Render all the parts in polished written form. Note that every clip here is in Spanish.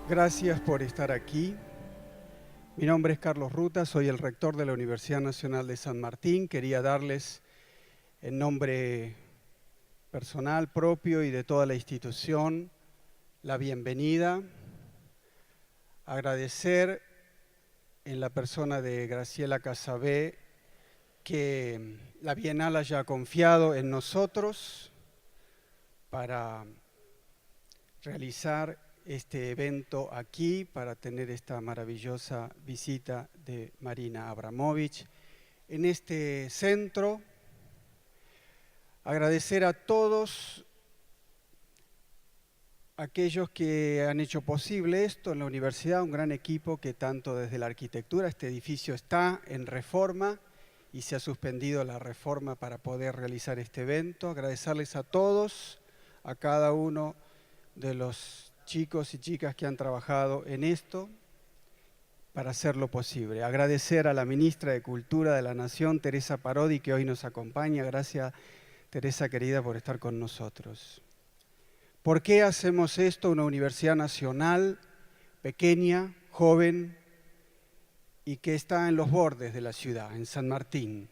Gracias por estar aquí. Mi nombre es Carlos Ruta, soy el rector de la Universidad Nacional de San Martín. Quería darles, en nombre personal propio y de toda la institución, la bienvenida. Agradecer en la persona de Graciela Casabé que la Bienal haya confiado en nosotros para realizar este evento aquí, para tener esta maravillosa visita de Marina Abramovich en este centro. Agradecer a todos aquellos que han hecho posible esto en la universidad, un gran equipo que tanto desde la arquitectura, este edificio está en reforma y se ha suspendido la reforma para poder realizar este evento. Agradecerles a todos, a cada uno de los chicos y chicas que han trabajado en esto para hacerlo posible. Agradecer a la ministra de Cultura de la Nación, Teresa Parodi, que hoy nos acompaña. Gracias, Teresa querida, por estar con nosotros. ¿Por qué hacemos esto? Una universidad nacional, pequeña, joven y que está en los bordes de la ciudad, en San Martín.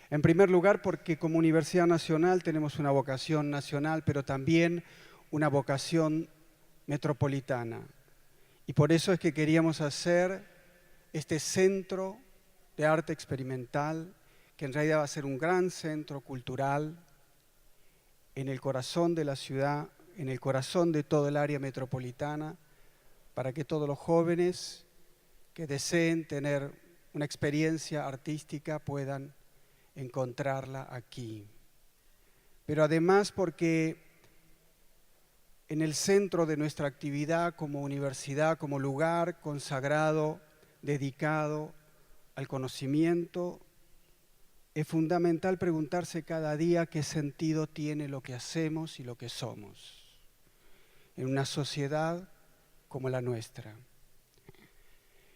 En primer lugar, porque como Universidad Nacional tenemos una vocación nacional, pero también una vocación metropolitana. Y por eso es que queríamos hacer este centro de arte experimental, que en realidad va a ser un gran centro cultural en el corazón de la ciudad, en el corazón de todo el área metropolitana, para que todos los jóvenes que deseen tener una experiencia artística puedan encontrarla aquí. Pero además porque en el centro de nuestra actividad como universidad, como lugar consagrado, dedicado al conocimiento, es fundamental preguntarse cada día qué sentido tiene lo que hacemos y lo que somos en una sociedad como la nuestra.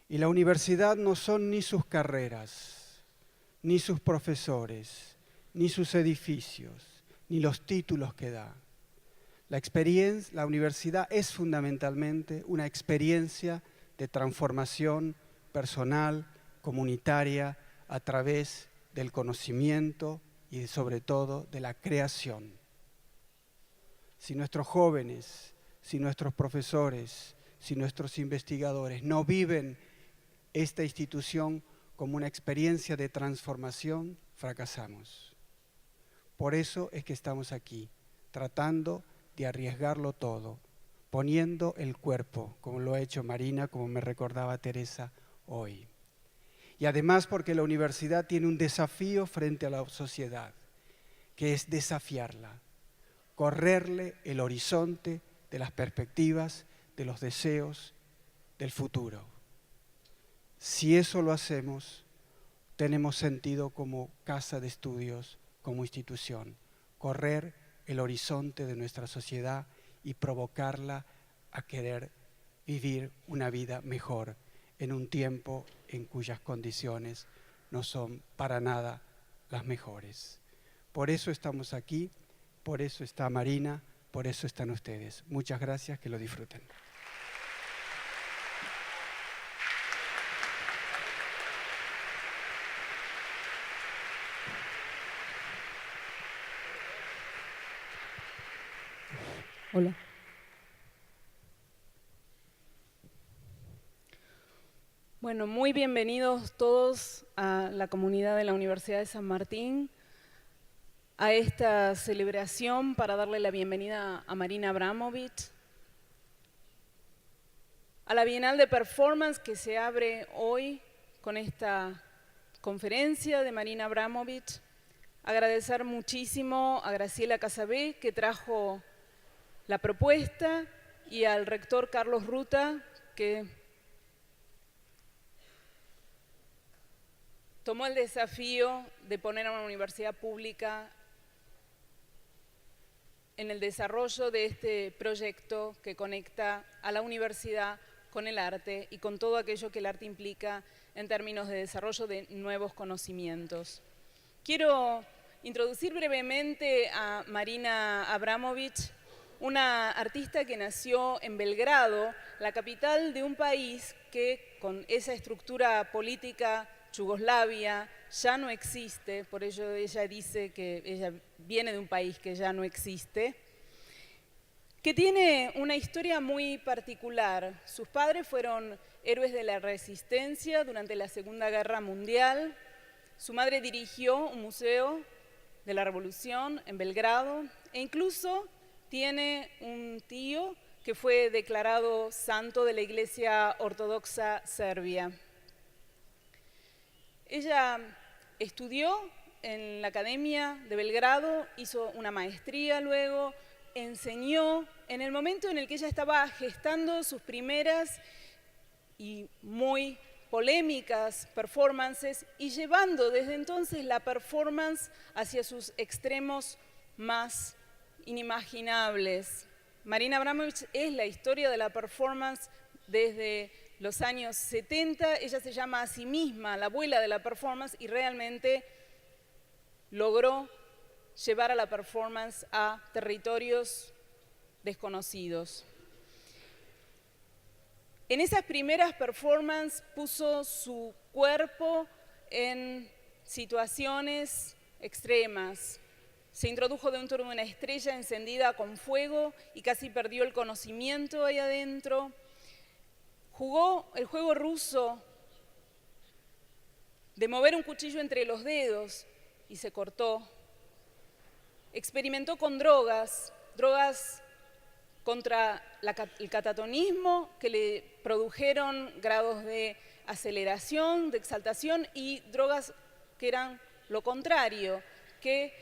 Y la universidad no son ni sus carreras, ni sus profesores, ni sus edificios, ni los títulos que da. La universidad es fundamentalmente una experiencia de transformación personal, comunitaria, a través del conocimiento y sobre todo de la creación. Si nuestros jóvenes, si nuestros profesores, si nuestros investigadores no viven esta institución como una experiencia de transformación, fracasamos. Por eso es que estamos aquí, tratando de arriesgarlo todo, poniendo el cuerpo, como lo ha hecho Marina, como me recordaba Teresa hoy. Y además porque la universidad tiene un desafío frente a la sociedad, que es desafiarla, correrle el horizonte de las perspectivas, de los deseos, del futuro. Si eso lo hacemos, tenemos sentido como casa de estudios, como institución, correr el horizonte de nuestra sociedad y provocarla a querer vivir una vida mejor en un tiempo en cuyas condiciones no son para nada las mejores. Por eso estamos aquí, por eso está Marina, por eso están ustedes. Muchas gracias, que lo disfruten. Hola. Bueno, muy bienvenidos todos a la comunidad de la Universidad de San Martín, a esta celebración para darle la bienvenida a Marina Abramovich, a la Bienal de Performance que se abre hoy con esta conferencia de Marina Abramovich. Agradecer muchísimo a Graciela Casabé, que trajo la propuesta, y al rector Carlos Ruta, que tomó el desafío de poner a una universidad pública en el desarrollo de este proyecto que conecta a la universidad con el arte y con todo aquello que el arte implica en términos de desarrollo de nuevos conocimientos. Quiero introducir brevemente a Marina Abramovich, una artista que nació en Belgrado, la capital de un país que con esa estructura política Yugoslavia ya no existe, por ello ella dice que ella viene de un país que ya no existe, que tiene una historia muy particular. Sus padres fueron héroes de la resistencia durante la Segunda Guerra Mundial. Su madre dirigió un museo de la Revolución en Belgrado e incluso tiene un tío que fue declarado santo de la Iglesia Ortodoxa Serbia. Ella estudió en la Academia de Belgrado, hizo una maestría luego, enseñó en el momento en el que ella estaba gestando sus primeras y muy polémicas performances y llevando desde entonces la performance hacia sus extremos más inimaginables. Marina Abramović es la historia de la performance desde los años 70. Ella se llama a sí misma la abuela de la performance y realmente logró llevar a la performance a territorios desconocidos. En esas primeras performances puso su cuerpo en situaciones extremas. Se introdujo dentro de una estrella encendida con fuego y casi perdió el conocimiento ahí adentro. Jugó el juego ruso de mover un cuchillo entre los dedos y se cortó. Experimentó con drogas contra el catatonismo que le produjeron grados de aceleración, de exaltación y drogas que eran lo contrario, que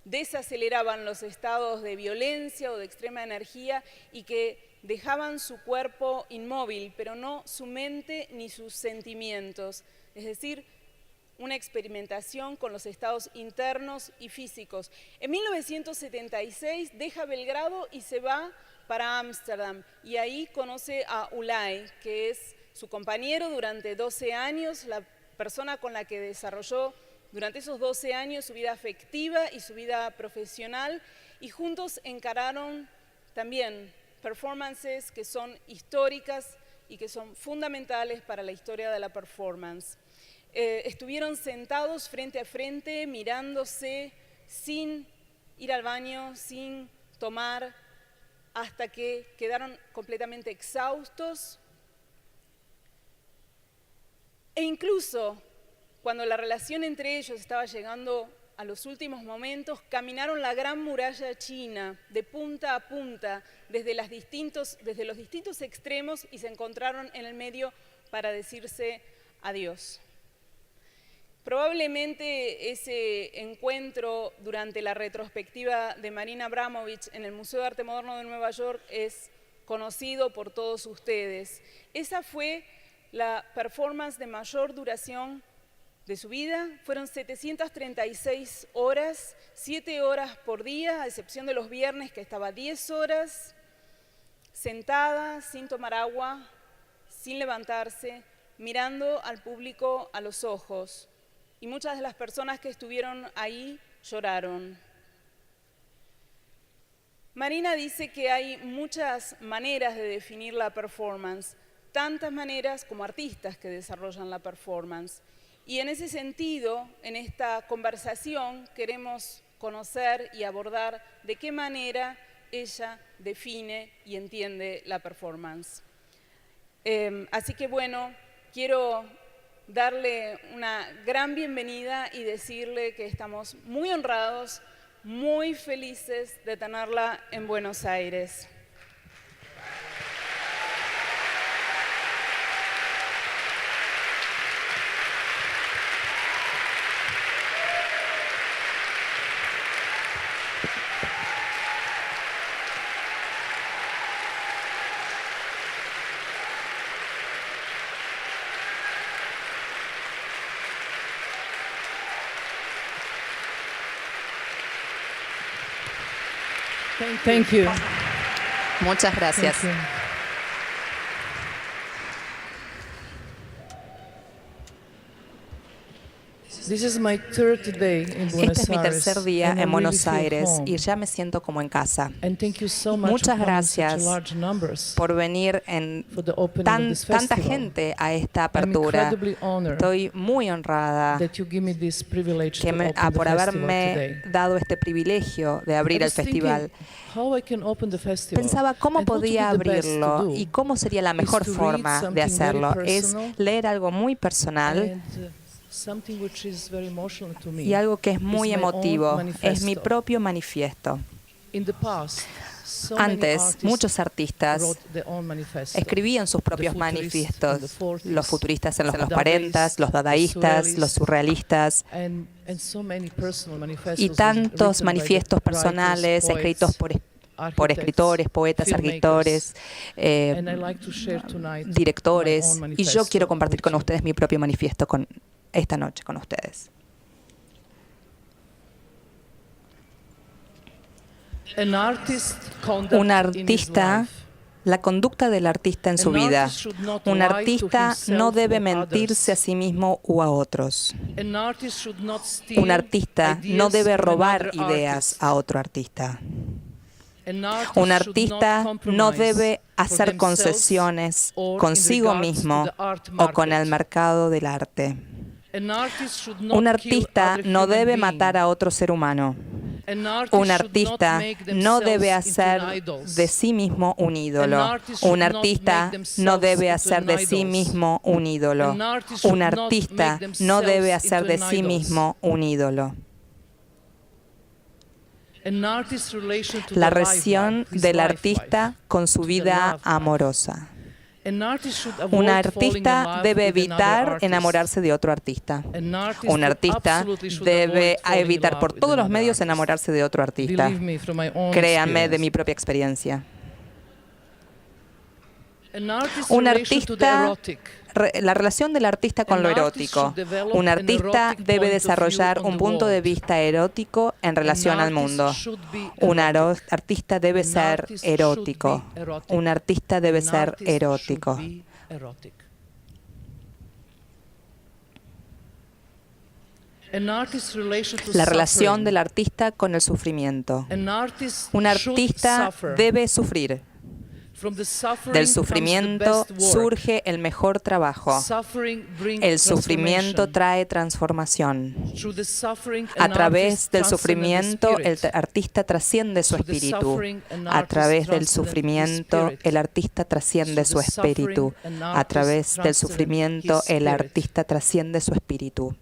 desaceleraban los estados de violencia o de extrema energía y que dejaban su cuerpo inmóvil, pero no su mente ni sus sentimientos. Es decir, una experimentación con los estados internos y físicos. En 1976 deja Belgrado y se va para Ámsterdam y ahí conoce a Ulay, que es su compañero durante 12 años, la persona con la que desarrolló durante esos 12 años su vida afectiva y su vida profesional, y juntos encararon también performances que son históricas y que son fundamentales para la historia de la performance. Estuvieron sentados frente a frente, mirándose, sin ir al baño, sin tomar, hasta que quedaron completamente exhaustos. E incluso cuando la relación entre ellos estaba llegando a los últimos momentos, caminaron la Gran Muralla China de punta a punta, desde los distintos extremos, y se encontraron en el medio para decirse adiós. Probablemente ese encuentro durante la retrospectiva de Marina Abramović en el Museo de Arte Moderno de Nueva York es conocido por todos ustedes. Esa fue la performance de mayor duración de su vida. Fueron 736 horas, 7 horas por día, a excepción de los viernes que estaba 10 horas, sentada, sin tomar agua, sin levantarse, mirando al público a los ojos. Y muchas de las personas que estuvieron ahí lloraron. Marina dice que hay muchas maneras de definir la performance, tantas maneras como artistas que desarrollan la performance. Y en ese sentido, en esta conversación, queremos conocer y abordar de qué manera ella define y entiende la performance. Así que bueno, quiero darle una gran bienvenida y decirle que estamos muy honrados, muy felices de tenerla en Buenos Aires. Thank you. Muchas gracias. Thank you. This is my third day in Buenos Este es mi tercer Aires, día and I en Buenos really feel Aires home. y ya me siento como en casa. And thank you so much Muchas for coming in such gracias large numbers por venir en for the opening of this tanta festival. gente a esta I'm apertura. incredibly honored Estoy muy honrada that you give me this privilege to open the por festival haberme today. dado este privilegio de I abrir el was thinking festival. how I can open the festival. Pensaba cómo And what would podía be the best to abrirlo do y cómo sería la mejor is to read forma de something very hacerlo. Es personal leer algo muy personal and something which is very emotional to me. y algo que es muy is my own emotivo. Es mi manifesto. propio manifiesto. In the past, so many Antes, artists muchos artistas wrote their own manifesto. escribían sus propios The futurists in manifiestos, the 40s, los futuristas en los the 40, los dadaístas, los surrealistas and so many personal manifestos y tantos written by manifiestos the writers, personales poets, escritos por architects, escritores, poetas, filmmakers. escritores, And I like to share tonight directores, my own y yo quiero manifesto compartir con with you. ustedes mi propio manifiesto esta noche con ustedes. An artist conduct Un in his artista, life. la conducta del artista en su An vida. artist should not Un lie to artista himself no debe or mentirse a others. sí mismo o a otros. An artist should not steal Un artista no ideas debe from robar another ideas artist. a otro artista. An artist Un should artista not no compromise debe for hacer themselves concesiones or in consigo regards to mismo the art o con el market. mercado del arte. An artist should not Un kill artista other no human debe being. matar a otro ser humano. An artist Un should artista not make no debe themselves hacer into idols. de sí mismo un ídolo. An artist should Un not artista make no themselves debe into hacer de sí idols. mismo un ídolo. An artist should Un not artista make no debe themselves hacer de into sí idols. mismo un ídolo. An artist's relation to La the life relación life, his del life artista life, con su to the vida love life. amorosa. An artist should avoid Un falling in artista love debe with another evitar artist. enamorarse de otro artista. An artist Un artista absolutely should debe avoid falling in evitar love por with todos los another medios artist. enamorarse de otro artista. Believe me, from my own Créanme de experience. mi propia experiencia. An artist's Un relation to the artista, erotic. la relación del artista con An lo artist erótico. should develop Un an artista erotic debe point of desarrollar view on un the punto de world. vista erótico en relación An al mundo. artist should be Un erotic. artista debe An ser artist should erótico. be erotic. Un artista debe An ser artist should erótico. be erotic. An artist's relation to La relación suffering. del artista con el sufrimiento. An artist Un should artista suffer. debe sufrir. From the suffering Del comes the sufrimiento best work. surge el mejor trabajo. Suffering brings El sufrimiento transformation. trae transformación. Through the suffering, A an través artist del transcends the sufrimiento, el spirit. artista trasciende su Through the espíritu. suffering, an A artist través del transcends the sufrimiento, spirit. el artista trasciende Through su the suffering, espíritu. an A artist través del transcends sufrimiento, his el spirit. artista trasciende su espíritu.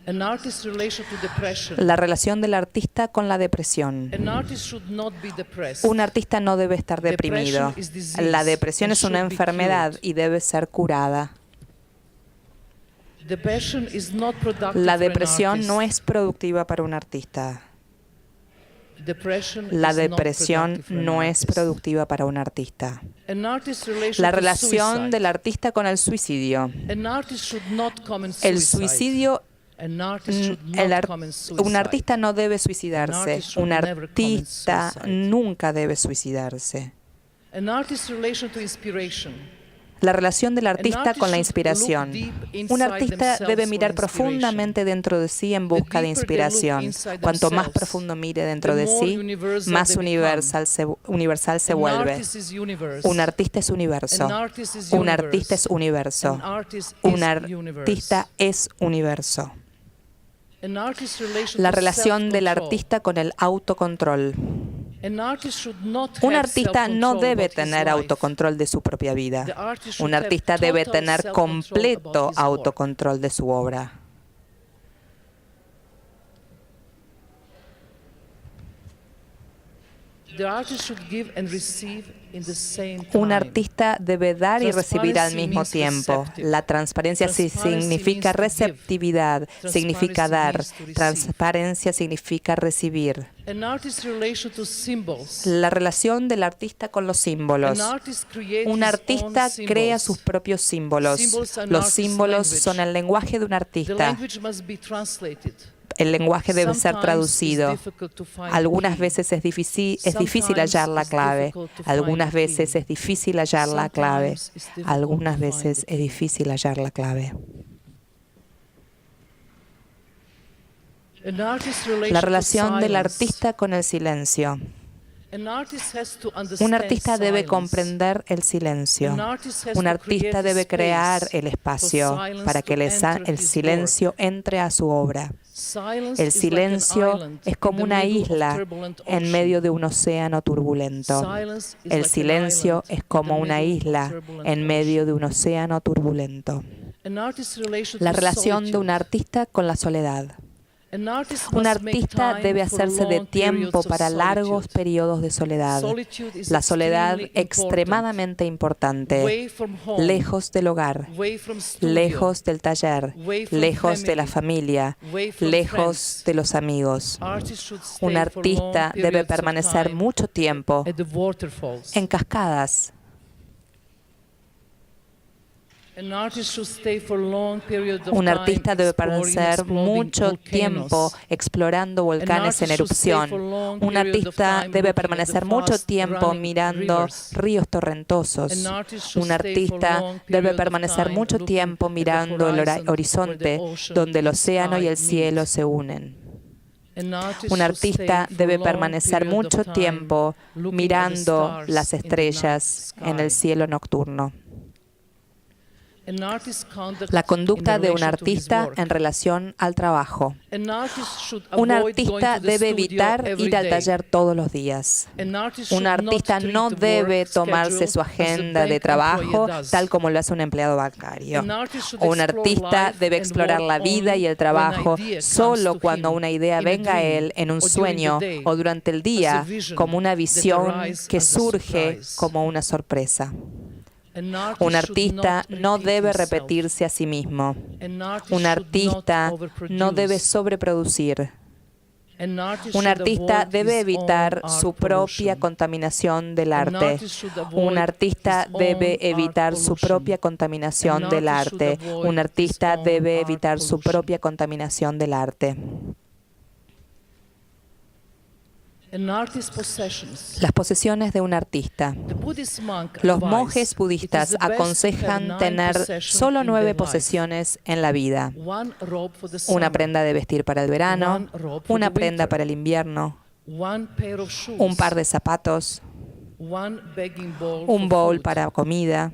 An artist's relation to depression. La relación del artista con la depresión. An artist should not be depressed. Un artista no debe estar deprimido. Depression is disease La depresión and es una should be enfermedad cured. y debe ser curada. Depression is not productive La for an depresión artist. no es productiva para un artista. Depression La is not depresión productive for an no es artist. productiva para un artista. An artist's relation La to relación suicide. del artista con el suicidio. An artist should not commit El suicide. suicidio, An artist should el not ar- commit suicide. un artista no debe An suicidarse. artist should Un never commit artista suicide. nunca debe suicidarse. An artist's relation to inspiration. La relación del artista artist con la should inspiración. look deep inside Un artista themselves debe for mirar inspiration. profundamente dentro de sí en busca de deeper they look inspiración. inside Cuanto más themselves, profundo mire dentro the de more sí, universal más they universal se An vuelve. artist is universe. Un artista es universo. An artist is Un universe. artista es universo. An artist Un is artista universe. es universo. An artist's relation La to relación del self-control. artista con el autocontrol. An artist should not Un have artista no self-control debe about his tener life. autocontrol de su propia The vida. artist Un should have artista debe total tener self-control completo about his work. autocontrol de su obra. The artist should give and receive in the same time. Un artista debe dar y recibir al mismo Transparency means tiempo. receptive. La transparencia Transparency significa means to give. receptividad, significa Transparency dar. means to receive. Transparencia significa recibir. An artist's relation to symbols. La relación del artista con los símbolos. An artist creates Un his artista own crea symbols. sus propios símbolos. Symbols are an Los artist's símbolos language. son el lenguaje de un The artista. language must be translated. El lenguaje debe ser Sometimes traducido. it's difficult to find Algunas key. veces es difícil Sometimes hallar la it's clave. difficult to find Algunas key. veces es difícil hallar la clave. Sometimes it's difficult Algunas to find veces the es key. difícil hallar la clave. An artist's La relation to relación del silence. artista con el silencio. An artist has to Un understand artista debe silence. comprender el silencio. An artist has Un to artista create debe space crear el for espacio silence para que to enter el his silencio entre a su obra. Silence El is like an silencio island es in como the una middle of isla turbulent en ocean. medio de un océano turbulento. Silence is El like an silencio island es como in the una middle of isla turbulent en medio ocean. de un océano turbulento. An artist's relation La to relación de un solitude. artista con la soledad. An artist Un must make artista time debe for hacerse de long tiempo periods of para largos solitude. periodos de soledad. Solitude is La soledad extremely extremadamente important. importante, Away from home, lejos del hogar, away from studio, lejos del taller, away from lejos de la family, familia, away from lejos friends. de los amigos. Artists should stay Un for artista long debe periods of permanecer time mucho tiempo at the waterfalls. en cascadas. An artist should stay for long periods of Un time artista debe exploring, permanecer exploding mucho volcanoes. tiempo explorando volcanes en artist should stay erupción. for long Un periods of artista time debe looking at permanecer the mucho fast tiempo running mirando rivers. ríos torrentosos. An artist should Un stay for artista long debe periods of permanecer time mucho looking tiempo at the mirando el horizon horizonte where the ocean donde el and océano y sky el cielo meet. se unen. An artist Un should artista stay for debe long permanecer periods of mucho time tiempo looking at the mirando stars las in the night estrellas en el sky. cielo nocturno. An artist's conduct La in conducta de un relation to his artista work. en relación al trabajo. An artist should Un avoid going artista to the debe studio evitar every ir al day. taller todos los días. An artist Un should not artista treat no the debe work tomarse schedule su as a agenda de bank trabajo employee does. tal como lo hace un empleado bancario. An artist should Un explore artista life debe and explorar work la vida only y el when trabajo idea comes solo to cuando him una idea in a venga a dream él en un or during sueño the day o durante el as a día vision como una that visión arises que as a surge surprise. como una sorpresa. An artist Un should artista not no repeat debe himself. repetirse a sí mismo. An artist Un should artista not overproduce. no debe sobreproducir. An artist Un should artista avoid debe his evitar own su art propia pollution. contaminación del An arte. artist should avoid Un artista his debe own evitar art su pollution. propia contaminación An del artist should arte. avoid Un artista his own debe art evitar su pollution. propia contaminación del arte. An artist's possessions. Las posesiones de un artista. The Buddhist monk Los advised, monjes "It is budistas the best to have aconsejan 9 tener possessions solo in 9 their life. posesiones en la vida. One robe for the Una summer, prenda de vestir para el verano, One robe for una the prenda winter. para el invierno, one pair of shoes, un par de zapatos, one begging bowl un for bowl food, para comida,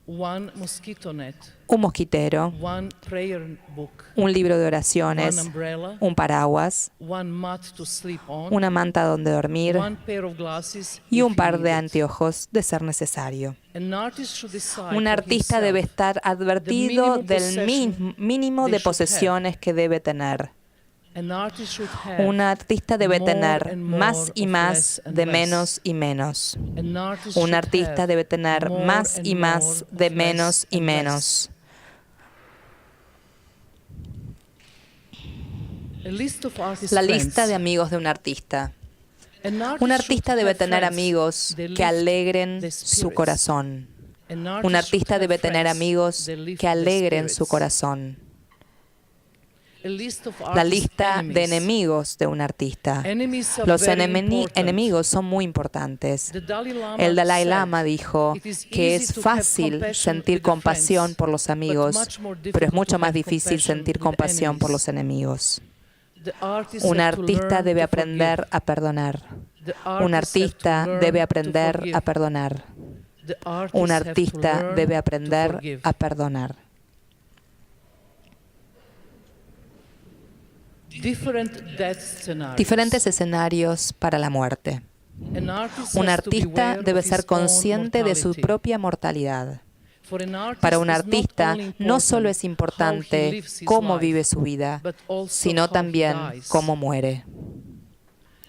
one mosquito net, un mosquitero, one prayer book, un libro de one oraciones, umbrella, un paraguas, one mat to sleep on, una manta donde dormir one pair of glasses y if un you par need de it. anteojos de ser necesario. An artist should decide Un for artista himself debe estar advertido minimum del possession mínimo they de should posesiones que debe tener. An artist should have Un artista debe more tener and more más y of más less and de less. menos y menos. An artist Un should artista have debe tener more más and y más more de of menos less y and menos. less. A list of artist La friends. lista de amigos de un artista. An artist Un artista should debe have tener friends amigos that que lift alegren the su spirits. corazón. An Un artist artista should debe have tener friends amigos that lift que the alegren su spirits. corazón. A list of La artist lista de enemies. enemigos de un artista. Enemies are Los very important. enemigos son muy importantes. The Dalai Lama El Dalai said, Lama dijo "It is que easy es to have fácil compassion sentir with the compasión friends, por los but amigos, much more pero es difficult mucho to más have difícil compassion sentir with compasión por enemies. los enemigos. The artists Un have to artista learn debe to aprender forgive. a perdonar. The Un artists have artista to learn debe to aprender forgive. a perdonar. The artists Un have to artista learn debe to aprender forgive. a perdonar. Different death scenarios. Diferentes escenarios para la muerte. An artist Un has to artista beware debe of ser his own consciente de su mortality. propia mortalidad. For an artist, Para un it's not artista only no solo es important how he importante lives his cómo life, vive su vida, but also sino how he también dies. cómo muere.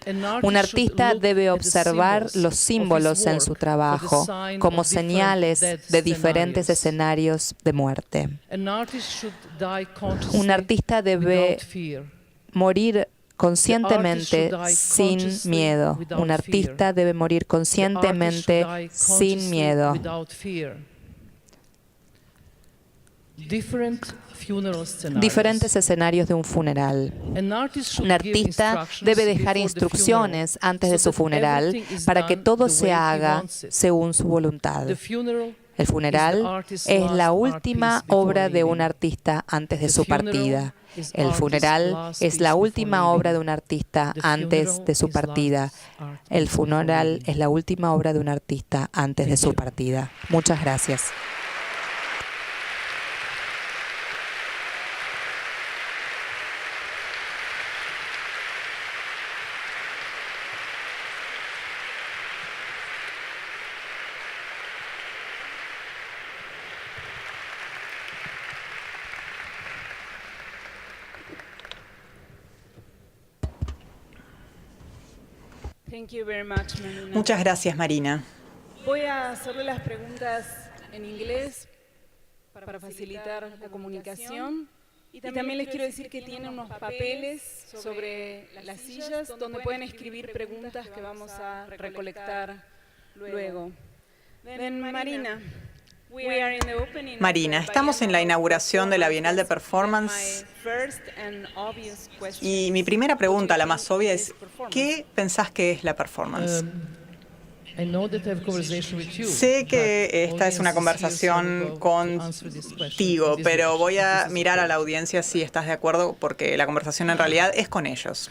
An Un artist should artista look debe at the observar symbols los of símbolos his en work su for the trabajo sign como of different señales death de diferentes scenarios. escenarios de muerte. An artist should die consciously Un artista debe without fear. morir conscientemente The artist should die sin consciously miedo. without Un artista fear. debe morir The artist conscientemente should die sin consciously miedo. without fear. Different funeral scenarios. Diferentes escenarios de un funeral. An artist should Un give artista instructions debe before dejar the instrucciones funeral, antes de so su that funeral everything is para que done todo the se way he haga wants it. según su voluntad. The funeral El funeral es la última obra de un artista antes de su partida. El funeral es la última obra de un artista antes de su partida. El funeral es la última obra de un artista antes de su partida. Muchas gracias. Thank you very much, Marina. Muchas gracias, Marina. Voy a hacerle las preguntas en inglés para facilitar la comunicación. Y también les quiero decir que tienen unos papeles sobre las sillas donde pueden escribir preguntas que vamos a recolectar luego. Marina, estamos en la inauguración de la Bienal de Performance y mi primera pregunta, la más obvia, es ¿qué pensás que es la performance? Sé que esta es una conversación contigo, pero voy a mirar a la audiencia si estás de acuerdo, porque la conversación en realidad es con ellos.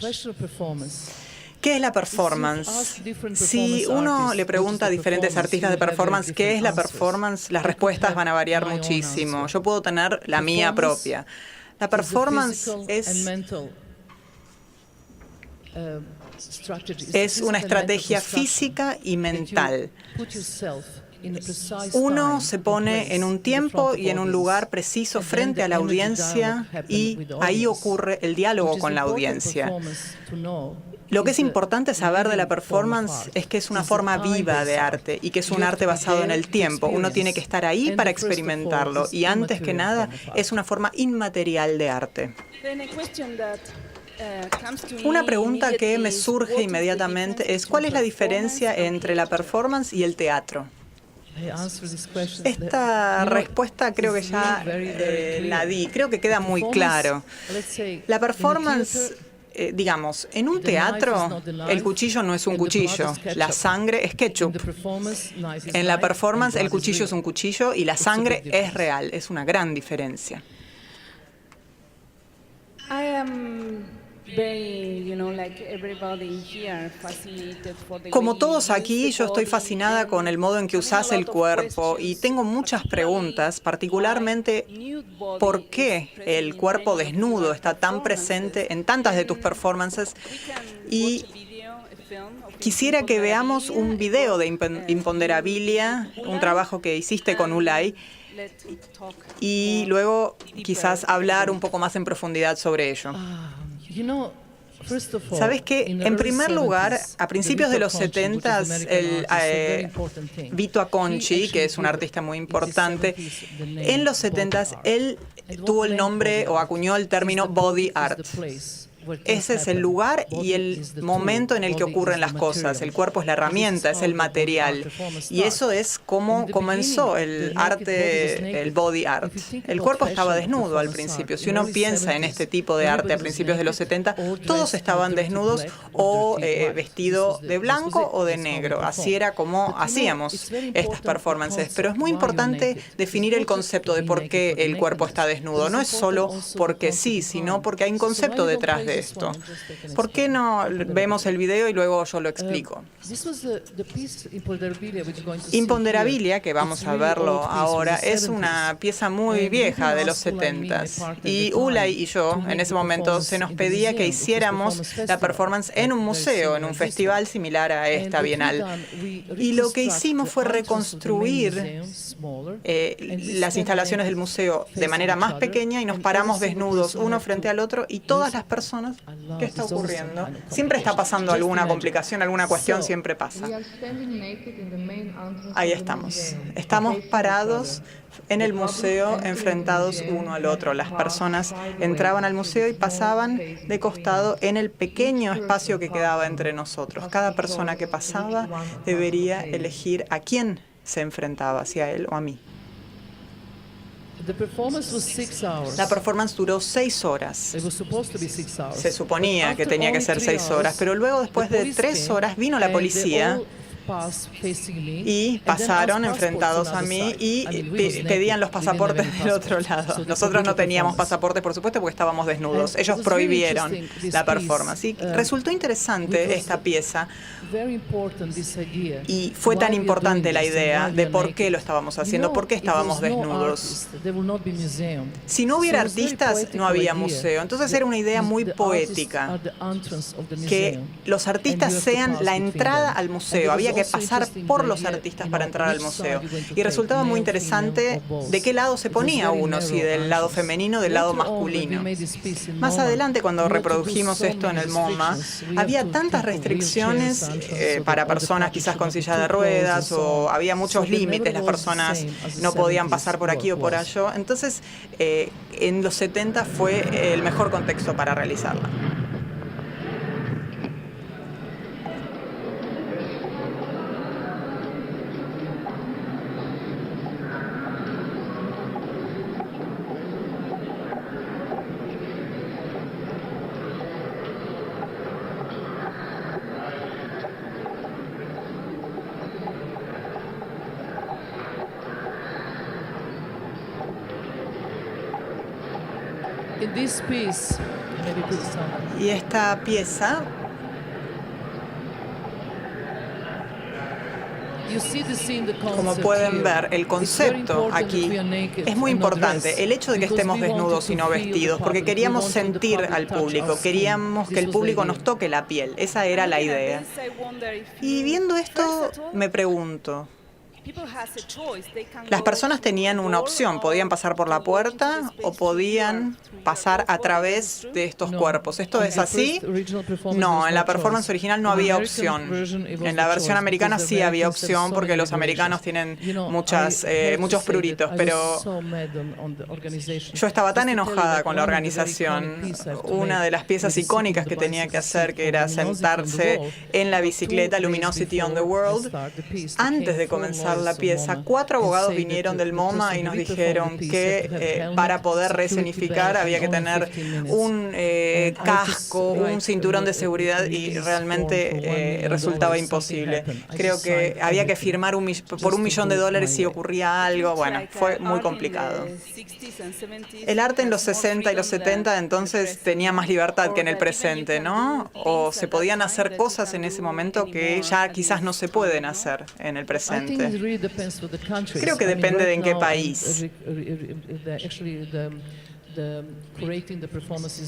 ¿Qué es la performance? Si uno le pregunta a diferentes artistas de performance qué es la performance, las respuestas van a variar muchísimo. Yo puedo tener la mía propia. La performance es una estrategia física y mental. Uno se pone en un tiempo y en un lugar preciso frente a la audiencia y ahí ocurre el diálogo con la audiencia. Lo que es importante saber de la performance es que es una forma viva de arte y que es un arte basado en el tiempo. Uno tiene que estar ahí para experimentarlo y antes que nada es una forma inmaterial de arte. Una pregunta que me surge inmediatamente es ¿cuál es la diferencia entre la performance y el teatro? Esta respuesta creo que ya la di, creo que queda muy claro. La performance, digamos, en un teatro el cuchillo no es un cuchillo, la sangre es ketchup. En la performance el cuchillo es un cuchillo y la sangre es real, es una gran diferencia. Como todos aquí, yo estoy fascinada con el modo en que usás el cuerpo y tengo muchas preguntas, particularmente ¿por qué el cuerpo desnudo está tan presente en tantas de tus performances? Y quisiera que veamos un video de Imponderabilia, un trabajo que hiciste con Ulay, y luego quizás hablar un poco más en profundidad sobre ello. ¿Sabes qué? En primer lugar, a principios de los 70s, Vito Acconci, que es un artista muy importante, en los 70s él tuvo el nombre o acuñó el término body art. Ese es el lugar y el momento en el que ocurren las cosas. El cuerpo es la herramienta, es el material. Y eso es cómo comenzó el arte, el body art. El cuerpo estaba desnudo al principio. Si uno piensa en este tipo de arte a principios de los 70, todos estaban desnudos o vestidos de blanco o de negro. Así era como hacíamos estas performances. Pero es muy importante definir el concepto de por qué el cuerpo está desnudo. No es solo porque sí, sino porque hay un concepto detrás de esto. ¿Por qué no vemos el video y luego yo lo explico? Imponderabilia, que vamos a verlo ahora, es una pieza muy vieja de los 70s. Y Ulay y yo, en ese momento, se nos pedía que hiciéramos la performance en un museo, en un festival similar a esta Bienal. Y lo que hicimos fue reconstruir las instalaciones del museo de manera más pequeña y nos paramos desnudos uno frente al otro y todas las personas. ¿Qué está ocurriendo? Siempre está pasando alguna complicación, alguna cuestión, siempre pasa. Ahí estamos. Estamos parados en el museo, enfrentados uno al otro. Las personas entraban al museo y pasaban de costado en el pequeño espacio que quedaba entre nosotros. Cada persona que pasaba debería elegir a quién se enfrentaba, si a él o a mí. La performance duró 6 horas. Se suponía que tenía que ser 6 horas, pero luego, después de 3 horas, vino la policía y pasaron enfrentados a mí y pedían los pasaportes del otro lado. Nosotros no teníamos pasaportes, por supuesto, porque estábamos desnudos. Ellos prohibieron la performance. Y resultó interesante esta pieza y fue tan importante la idea de por qué lo estábamos haciendo, por qué estábamos desnudos. Si no hubiera artistas, no había museo. Entonces era una idea muy poética, que los artistas sean la entrada al museo. Había que pasar por los artistas para entrar al museo. Y resultaba muy interesante de qué lado se ponía uno, si del lado femenino o del lado masculino. Más adelante, cuando reprodujimos esto en el MoMA, había tantas restricciones para personas quizás con silla de ruedas, o había muchos límites, las personas no podían pasar por aquí o por allá. Entonces, en los 70 fue el mejor contexto para realizarla. Y esta pieza, como pueden ver, el concepto aquí es muy importante. El hecho de que estemos desnudos y no vestidos, porque queríamos sentir al público, queríamos que el público nos toque la piel. Esa era la idea. Y viendo esto, me pregunto, las personas tenían una opción, podían pasar por la puerta o podían pasar a través de estos cuerpos. ¿Esto es así? No, en la performance original no había opción. En la versión americana sí había opción, porque los americanos tienen muchos pruritos, pero yo estaba tan enojada con la organización. Una de las piezas icónicas que tenía que hacer, que era sentarse en la bicicleta Luminosity on the World, antes de comenzar la pieza, 4 abogados vinieron del MoMA y nos dijeron que para poder reescenificar había que tener un casco, un cinturón de seguridad, y realmente resultaba imposible. Creo que había que firmar por $1 millón si ocurría algo. Bueno, fue muy complicado. El arte en los 60 y los 70 entonces tenía más libertad que en el presente, ¿no? O se podían hacer cosas en ese momento que ya quizás no se pueden hacer en el presente. Creo que depende de en qué país.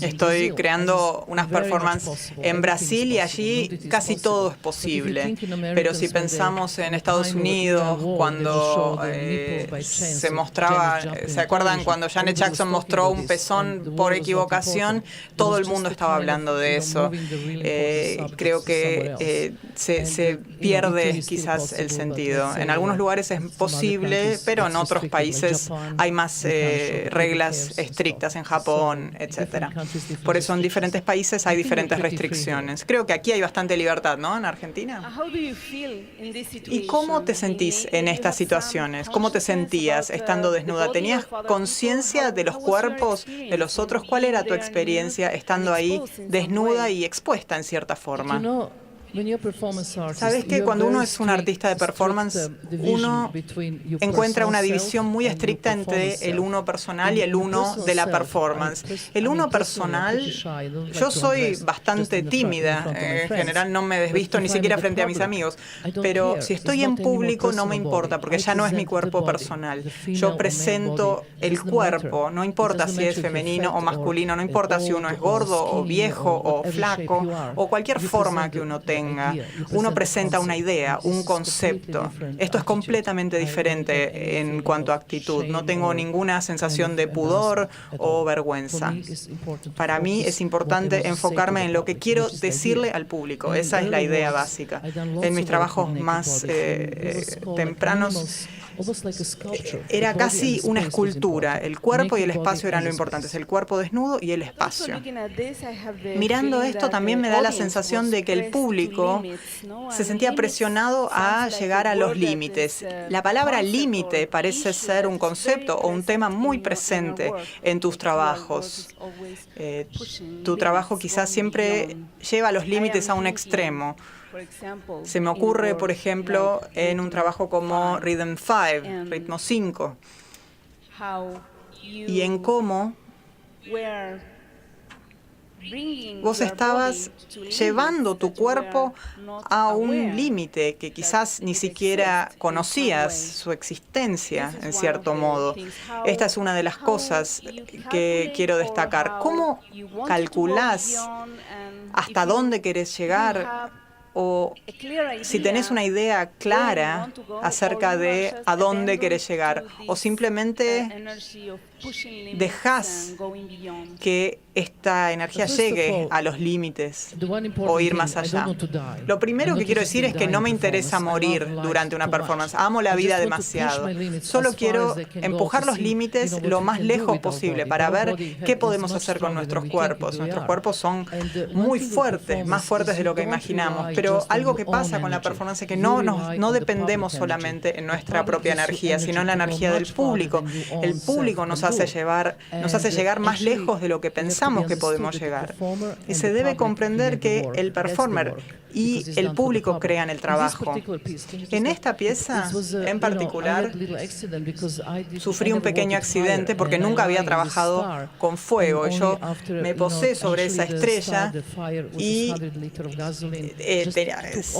Estoy creando unas performances en Brasil y allí casi todo es posible. Pero si pensamos en Estados Unidos, cuando se mostraba, ¿se acuerdan cuando Janet Jackson mostró un pezón por equivocación? Todo el mundo estaba hablando de eso. Creo que se pierde quizás el sentido. En algunos lugares es posible, pero en otros países hay más reglas estrictas, en Japón, etcétera. Por eso en diferentes países hay diferentes restricciones. Creo que aquí hay bastante libertad, ¿no? En Argentina. ¿Y cómo te sentís en estas situaciones? ¿Cómo te sentías estando desnuda? ¿Tenías conciencia de los cuerpos de los otros? ¿Cuál era tu experiencia estando ahí desnuda y expuesta en cierta forma? ¿Sabes que cuando uno es un artista de performance, uno encuentra una división muy estricta entre el uno personal y el uno de la performance? El uno personal, yo soy bastante tímida, en general no me desvisto ni siquiera frente a mis amigos, pero si estoy en público no me importa, porque ya no es mi cuerpo personal. Yo presento el cuerpo, no importa si es femenino o masculino, no importa si uno es gordo o viejo o flaco o cualquier forma que uno tenga. Uno presenta una idea, un concepto. Esto es completamente diferente en cuanto a actitud. No tengo ninguna sensación de pudor o vergüenza. Para mí es importante enfocarme en lo que quiero decirle al público. Esa es la idea básica. En mis trabajos más tempranos, era casi una escultura. El cuerpo y el espacio eran lo importante. El cuerpo desnudo y el espacio. Mirando esto también me da la sensación de que el público se sentía presionado a llegar a los límites. La palabra límite parece ser un concepto o un tema muy presente en tus trabajos. Tu trabajo quizás siempre lleva los límites a un extremo. Se me ocurre, por ejemplo, en un trabajo como Rhythm 5, Ritmo 5, y en cómo vos estabas llevando tu cuerpo a un límite que quizás ni siquiera conocías su existencia, en cierto modo. Esta es una de las cosas que quiero destacar. ¿Cómo calculás hasta dónde querés llegar? O si tenés una idea clara acerca de a dónde querés llegar, o simplemente dejás que esta energía llegue a los límites o ir más allá. Lo primero que quiero decir es que no me interesa morir durante una performance. Amo la vida demasiado. Solo quiero empujar los límites lo más lejos posible para ver qué podemos hacer con nuestros cuerpos. Nuestros cuerpos son muy fuertes, más fuertes de lo que imaginamos, pero algo que pasa con la performance es que no dependemos solamente en nuestra propia energía, sino en la energía del público. El público nos hace llegar más lejos de lo que pensamos que podemos llegar. Y se debe comprender que el performer y el público crean el trabajo. En esta pieza, en particular, sufrí un pequeño accidente porque nunca había trabajado con fuego. Y yo me posé sobre esa estrella y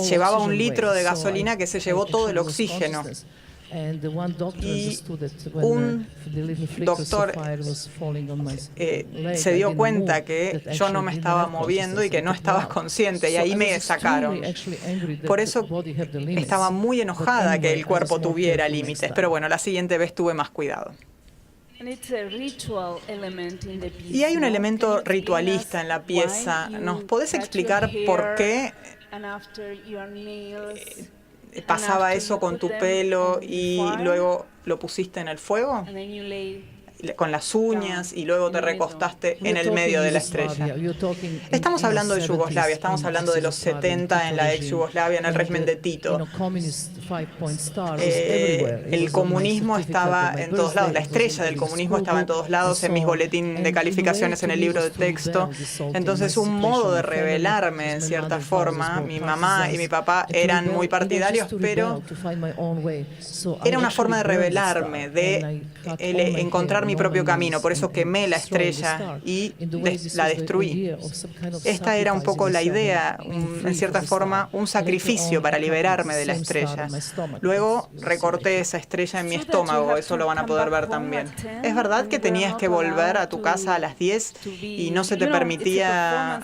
llevaba 1 litro de gasolina que se llevó todo el oxígeno. Y un doctor se dio cuenta que yo no me estaba moviendo y que no estaba consciente, y ahí me sacaron. Por eso estaba muy enojada que el cuerpo tuviera límites, pero bueno, la siguiente vez tuve más cuidado. Y hay un elemento ritualista en la pieza. ¿Nos podés explicar por qué pasaba eso con tu pelo y luego lo pusiste en el fuego? Con las uñas y luego te recostaste en el medio de la estrella. Estamos hablando de Yugoslavia, estamos hablando de los 70 en la ex Yugoslavia, en el régimen de Tito. El comunismo estaba en todos lados, la estrella del comunismo estaba en todos lados, en mis boletines de calificaciones, en el libro de texto. Entonces, un modo de rebelarme, en cierta forma. Mi mamá y mi papá eran muy partidarios, pero era una forma de rebelarme, de encontrar mi propio camino. Por eso quemé la estrella y la destruí. Esta era un poco la idea, en cierta forma, un sacrificio para liberarme de la estrella. Luego recorté esa estrella en mi estómago, eso lo van a poder ver también. ¿Es verdad que tenías que volver a tu casa a las 10 y no se te permitía?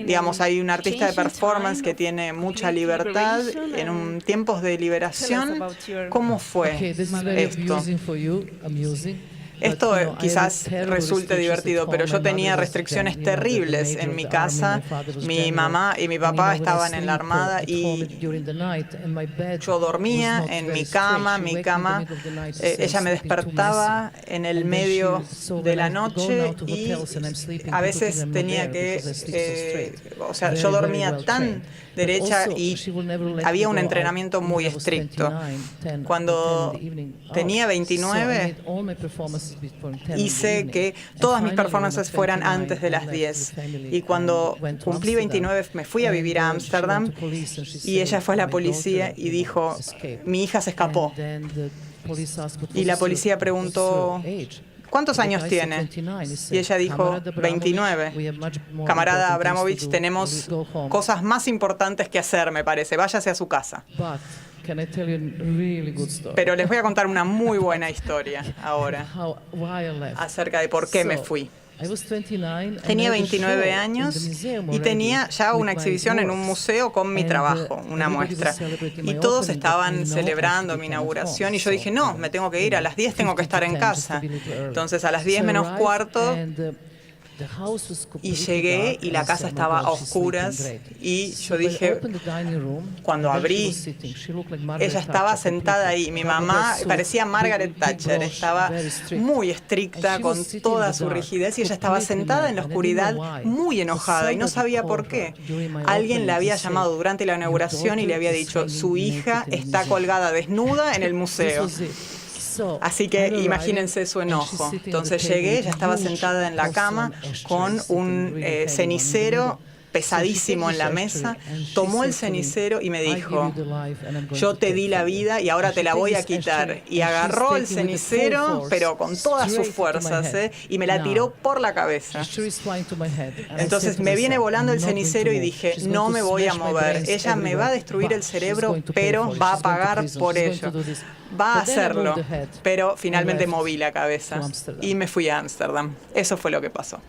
Digamos, hay un artista de performance que tiene mucha libertad en tiempos de liberación. ¿Cómo fue esto? Esto quizás resulte divertido, pero yo tenía restricciones terribles en mi casa. Mi mamá y mi papá estaban en la Armada y yo dormía en mi cama. Ella me despertaba en el medio de la noche y a veces tenía que... o sea, yo dormía tan derecha y había un entrenamiento muy estricto. Cuando tenía 29, hice que todas mis performances fueran antes de las 10. Y cuando cumplí 29, me fui a vivir a Ámsterdam y ella fue a la policía y dijo, mi hija se escapó. Y la policía preguntó, ¿cuántos años tiene? Y ella dijo, 29. Camarada Abramovich, tenemos cosas más importantes que hacer, me parece. Váyase a su casa. Pero les voy a contar una muy buena historia ahora acerca de por qué me fui. Tenía 29 años y tenía ya una exhibición en un museo con mi trabajo, una muestra. Y todos estaban celebrando mi inauguración y yo dije, no, me tengo que ir, a las 10 tengo que estar en casa. Entonces a las 10 menos cuarto y llegué y la casa estaba a oscuras y yo dije, cuando abrí, ella estaba sentada ahí. Mi mamá parecía Margaret Thatcher, estaba muy estricta con toda su rigidez y ella estaba sentada en la oscuridad muy enojada y no sabía por qué. Alguien la había llamado durante la inauguración y le había dicho, su hija está colgada desnuda en el museo. Así que imagínense su enojo. Entonces llegué, ella estaba sentada en la cama con un cenicero pesadísimo en la mesa, tomó el cenicero y me dijo, yo te di la vida y ahora te la voy a quitar. Y agarró el cenicero, pero con todas sus fuerzas, y me la tiró por la cabeza. Entonces me viene volando el cenicero y dije, no me voy a mover. Ella me va a destruir el cerebro, pero va a pagar por ello. Va a hacerlo. Pero finalmente moví la cabeza y me fui a Ámsterdam. Eso fue lo que pasó.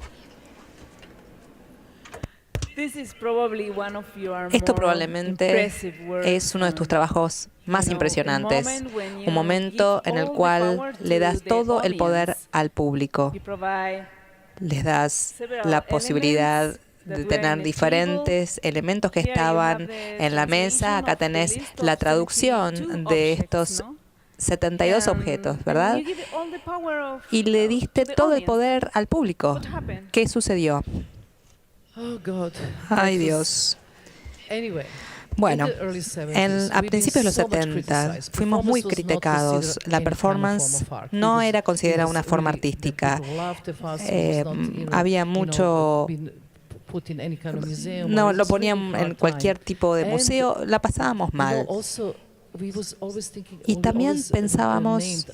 Esto probablemente es uno de tus trabajos más impresionantes, un momento en el cual le das todo el poder al público. Les das la posibilidad de tener diferentes elementos que estaban en la mesa. Acá tenés la traducción de estos 72 objetos, ¿verdad? Y le diste todo el poder al público. ¿Qué sucedió? Ay, Dios. Bueno, a principios de los 70 fuimos muy criticados. La performance no era considerada una forma artística. Había mucho... No lo ponían en cualquier tipo de museo, la pasábamos mal. Y también pensábamos,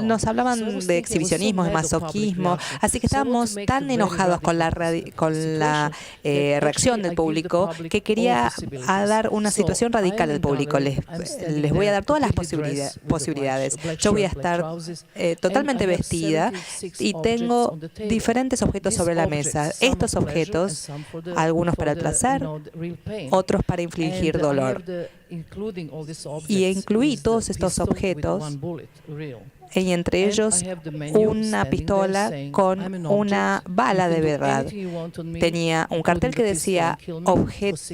nos hablaban de exhibicionismo, de masoquismo, así que estábamos tan enojados con la reacción del público que quería dar una situación radical al público. Les voy a dar todas las posibilidades. Yo voy a estar totalmente vestida y tengo diferentes objetos sobre la mesa. Estos objetos, algunos para el placer, otros para infligir dolor. Y incluí todos estos objetos y entre ellos una pistola con una bala de verdad. Tenía un cartel que decía,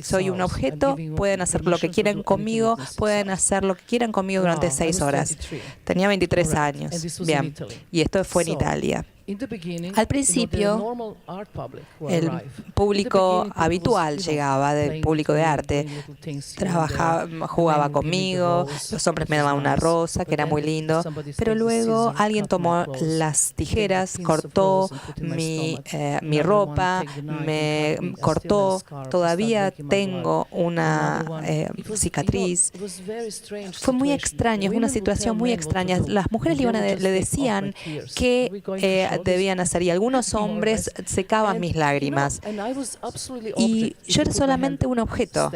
soy un objeto, pueden hacer lo que quieran conmigo, pueden hacer lo que quieran conmigo durante 6 horas. Tenía 23 años. Bien, y esto fue en Italia. Al principio, el público habitual llegaba, del público de arte, jugaba conmigo, los hombres me daban una rosa, que era muy lindo, pero luego alguien tomó las tijeras, cortó mi ropa, me cortó, todavía tengo una cicatriz. Fue muy extraño, es una situación muy extraña. Las mujeres le decían que debían hacer y algunos hombres secaban mis lágrimas y yo era solamente un objeto.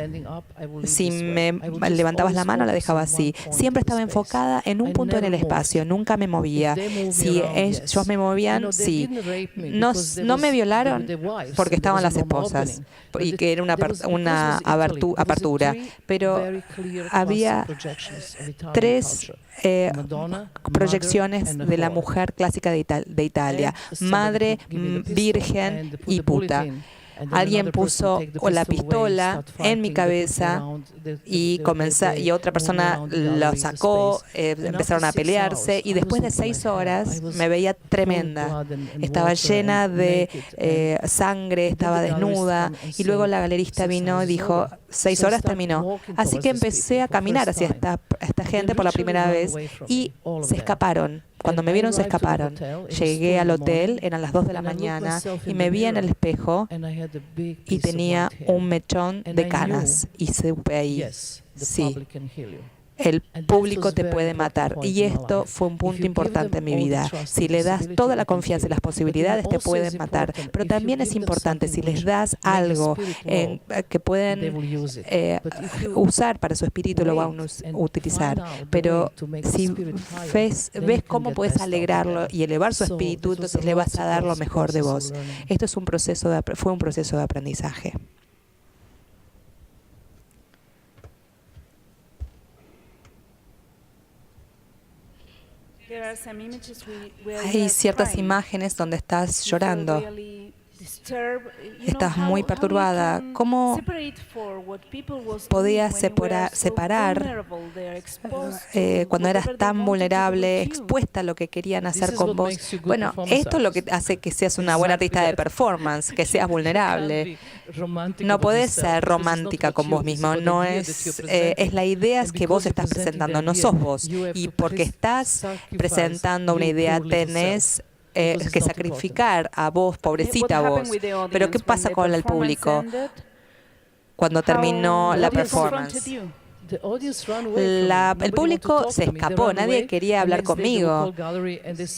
Si me levantabas la mano la dejaba así, siempre estaba enfocada en un punto en el espacio, nunca me movía. Si ellos me movían, sí. No me violaron porque estaban las esposas y que era una apertura, pero había 3 proyecciones de la mujer clásica de Italia, madre, virgen y puta. Alguien puso la pistola en mi cabeza y otra persona lo sacó, empezaron a pelearse y después de 6 horas me veía tremenda. Estaba llena de sangre, estaba desnuda y luego la galerista vino y dijo, 6 horas terminó. Así que empecé a caminar hacia esta gente por la primera vez y se escaparon. Cuando me vieron se escaparon. Llegué al hotel, eran las 2 de la mañana y me vi en el espejo y tenía un mechón de canas y supe ahí, sí, el público te puede matar. Y esto fue un punto importante en mi vida. Si le das toda la confianza y las posibilidades, te pueden matar. Pero también es importante, si les das algo que pueden usar para su espíritu, lo van a utilizar. Pero si ves cómo puedes alegrarlo y elevar su espíritu, entonces le vas a dar lo mejor de vos. Esto es fue un proceso de aprendizaje. Hay ciertas imágenes donde estás llorando, estás muy perturbada. ¿Cómo podías separar cuando eras tan vulnerable, expuesta a lo que querían hacer con vos? Bueno, esto es lo que hace que seas una buena artista de performance, que seas vulnerable. No podés ser romántica con vos mismo, no es la idea que vos estás presentando, no sos vos. Y porque estás presentando una idea, tenés que sacrificar a vos, pobrecita vos. Pero ¿qué pasa con el público cuando terminó la performance? El público se escapó, nadie quería hablar conmigo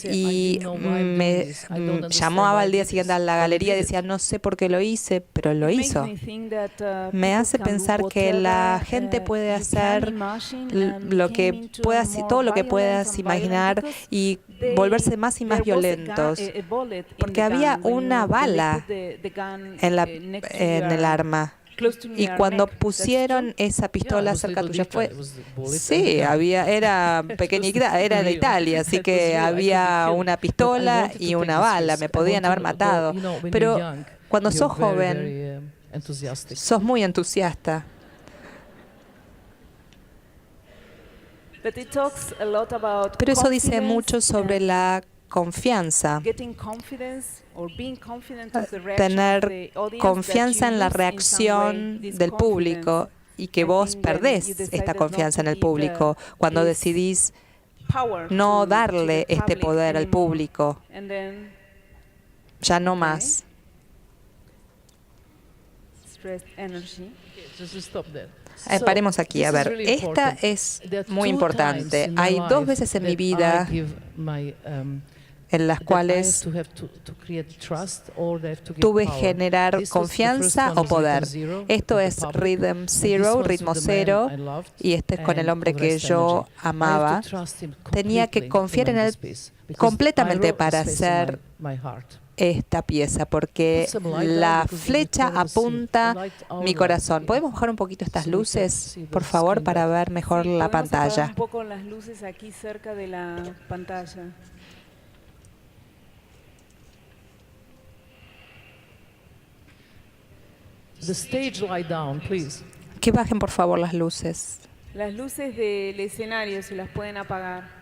y me llamaba al día siguiente a la galería y decía, no sé por qué lo hice, pero lo hizo. Me hace pensar que la gente puede hacer lo que pueda, todo lo que puedas imaginar y volverse más y más violentos, porque había una bala en el arma. Y cuando pusieron esa pistola cerca tuya sí, era pequeñita, era de Italia, así que había una pistola y una bala, me podían haber matado. Pero cuando sos joven, sos muy entusiasta. Pero eso dice mucho sobre la confianza, tener confianza en la reacción del público y que vos perdés esta confianza en el público cuando decidís no darle este poder al público, ya no más. Paremos aquí, a ver, esta es muy importante. Hay 2 veces en mi vida en las cuales tuve que generar confianza o poder. Esto es Rhythm Zero, ritmo cero, y este es con el hombre que yo amaba. Tenía que confiar en él completamente para hacer esta pieza, porque la flecha apunta mi corazón. ¿Podemos bajar un poquito estas luces, por favor, para ver mejor la pantalla? Un poco las luces aquí cerca de la pantalla. The stage light down, please. Que bajen, por favor, las luces. Las luces del escenario, si las pueden apagar.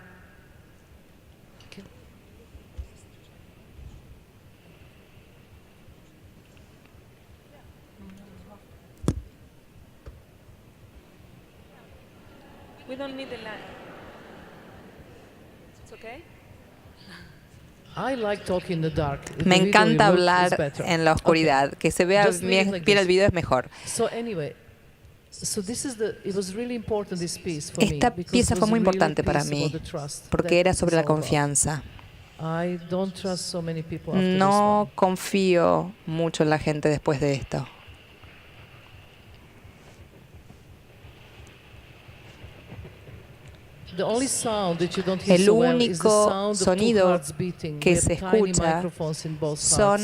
We don't need the light. It's okay? Me encanta hablar en la oscuridad. Que se vea bien el video es mejor. Esta pieza fue muy importante para mí porque era sobre la confianza. No confío mucho en la gente después de esto. El único sonido que se escucha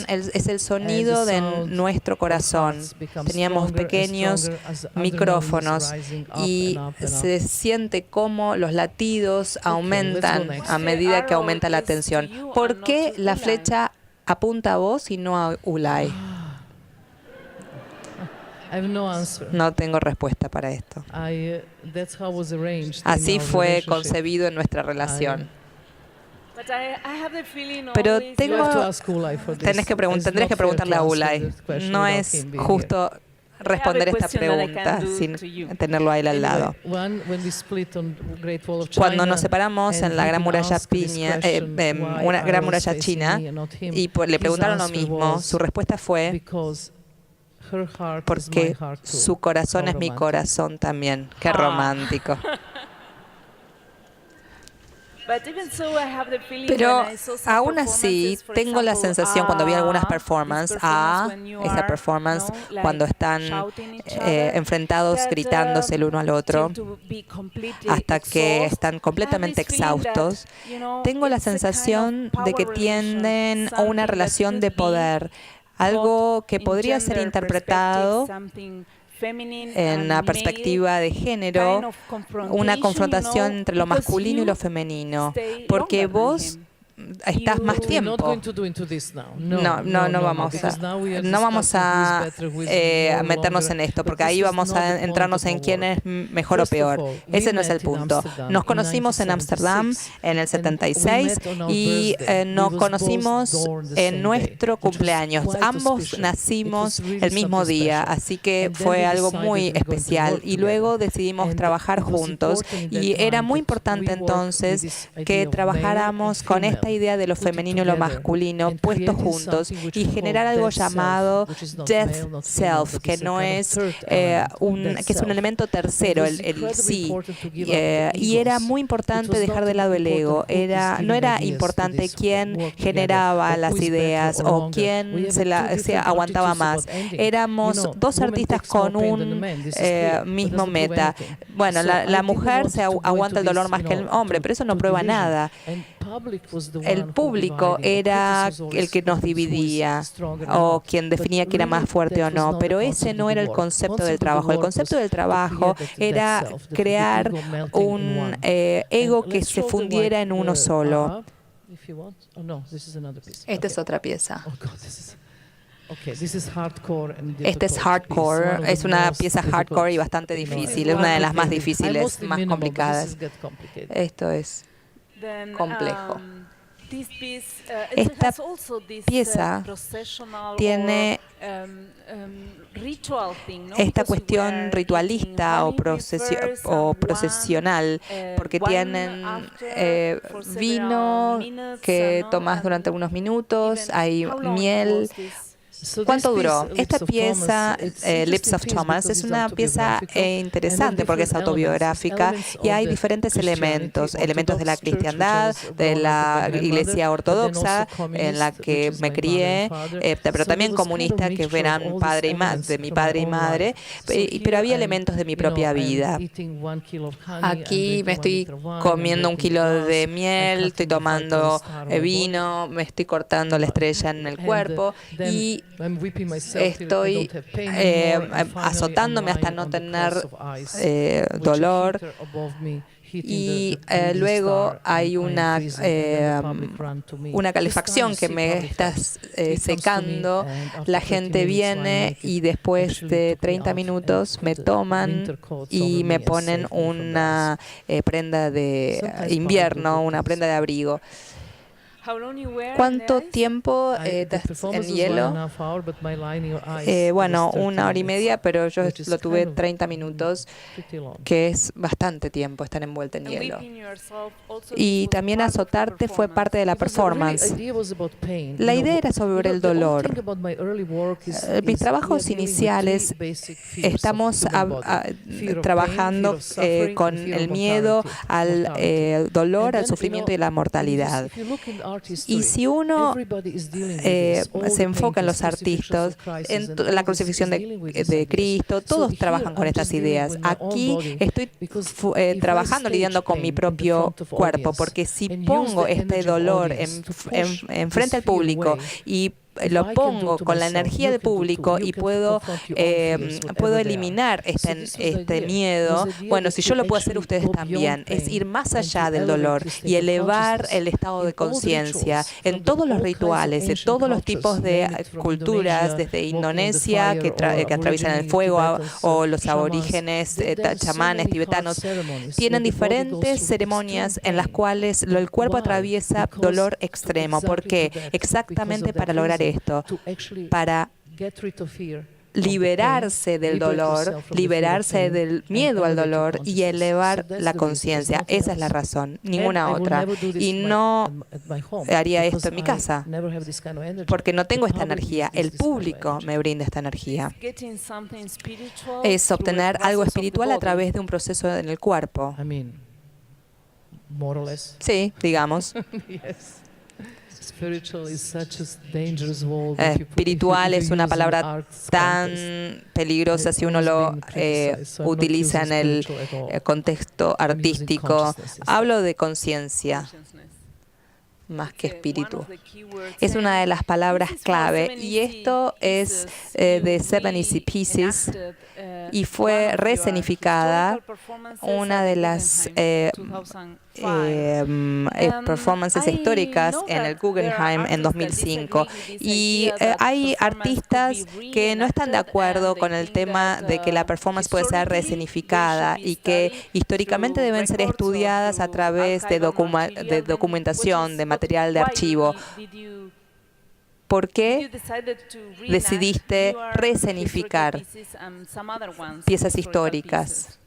es el sonido de nuestro corazón. Teníamos pequeños micrófonos y se siente cómo los latidos aumentan a medida que aumenta la tensión. ¿Por qué la flecha apunta a vos y no a Ulay? No tengo respuesta para esto. Así fue concebido en nuestra relación. Pero tendrás que preguntarle a Ulay. No es justo responder esta pregunta sin tenerlo a él al lado. Cuando nos separamos en la Gran Muralla China y le preguntaron lo mismo, su respuesta fue: porque su corazón es mi corazón también. Qué romántico. Pero aún así, tengo la sensación cuando vi algunas performances, cuando están enfrentados, gritándose el uno al otro, hasta que están completamente exhaustos, tengo la sensación de que tienden a una relación de poder. Algo que podría ser interpretado en la perspectiva de género, una confrontación entre lo masculino y lo femenino, porque vos estás más tiempo. No vamos a meternos en esto, porque ahí vamos a entrarnos en quién es mejor o peor. Ese no es el punto. Nos conocimos en Ámsterdam en el 76 y nos conocimos en nuestro cumpleaños. Ambos nacimos el mismo día, así que fue algo muy especial. Y luego decidimos trabajar juntos y era muy importante entonces que trabajáramos con esta esta idea de lo femenino y lo masculino puestos juntos y generar algo llamado Death Self, que no es que es un elemento tercero, el sí. Y era muy importante dejar de lado el ego. No era importante quién generaba las ideas o quién se aguantaba más. Éramos dos artistas con un mismo meta. Bueno, la mujer se aguanta el dolor más que el hombre, pero eso no prueba nada. El público era el que nos dividía o quien definía que era más fuerte o no, pero ese no era el concepto del trabajo. El concepto del trabajo era crear un ego que se fundiera en uno solo. Esta es otra pieza. Este es hardcore, es una pieza hardcore y bastante difícil, es una de las más difíciles, más complicadas. Esto es complejo. Esta pieza tiene esta cuestión ritualista o procesional, porque tienen vino que tomas durante unos minutos, hay miel. ¿Cuánto duró? Esta pieza, Lips of Thomas, es una pieza interesante porque es autobiográfica y hay diferentes elementos de la cristiandad, de la iglesia ortodoxa en la que me crié, pero también comunista que eran de mi padre y madre, pero había elementos de mi propia vida. Aquí me estoy comiendo 1 kilo de miel, estoy tomando vino, me estoy cortando la estrella en el cuerpo y estoy azotándome hasta no tener dolor. Y luego hay una calefacción que me está secando. La gente viene y después de 30 minutos me toman y me ponen una prenda de invierno, una prenda de abrigo. ¿Cuánto tiempo en hielo? Bueno, 1 hora y media, pero yo lo tuve 30 minutos, que es bastante tiempo estar envuelta en hielo. Y también azotarte fue parte de la performance. La idea era sobre el dolor. Mis trabajos iniciales estamos trabajando con el miedo al dolor, al sufrimiento y la mortalidad. Y si uno se enfoca en los artistas, en la crucifixión de Cristo, todos trabajan con estas ideas. Aquí estoy lidiando con mi propio cuerpo, porque si pongo este dolor enfrente al público y lo pongo con la energía del público y puedo eliminar este miedo. Bueno, si yo lo puedo hacer, ustedes también. Es ir más allá del dolor y elevar el estado de conciencia en todos los rituales, en todos los tipos de culturas, desde Indonesia, que atraviesan el fuego, o los aborígenes, chamanes tibetanos. Tienen diferentes ceremonias en las cuales el cuerpo atraviesa dolor extremo. ¿Por qué? Exactamente para lograr esto, para liberarse del dolor, liberarse del miedo al dolor y elevar la conciencia. Esa es la razón, ninguna otra. Y no haría esto en mi casa, porque no tengo esta energía. El público me brinda esta energía. Es obtener algo espiritual a través de un proceso en el cuerpo. Sí, digamos. Espiritual es una palabra tan peligrosa si uno lo utiliza en el contexto artístico. Hablo de conciencia más que espíritu. Es una de las palabras clave y esto es de Seven Easy Pieces y fue rescenificada, una de las performances históricas en el Guggenheim en 2005. Y hay artistas que no están de acuerdo con el tema de que la performance puede ser rescenificada y que históricamente deben ser estudiadas a través de documentación, de material de archivo. ¿Por qué decidiste rescenificar piezas históricas?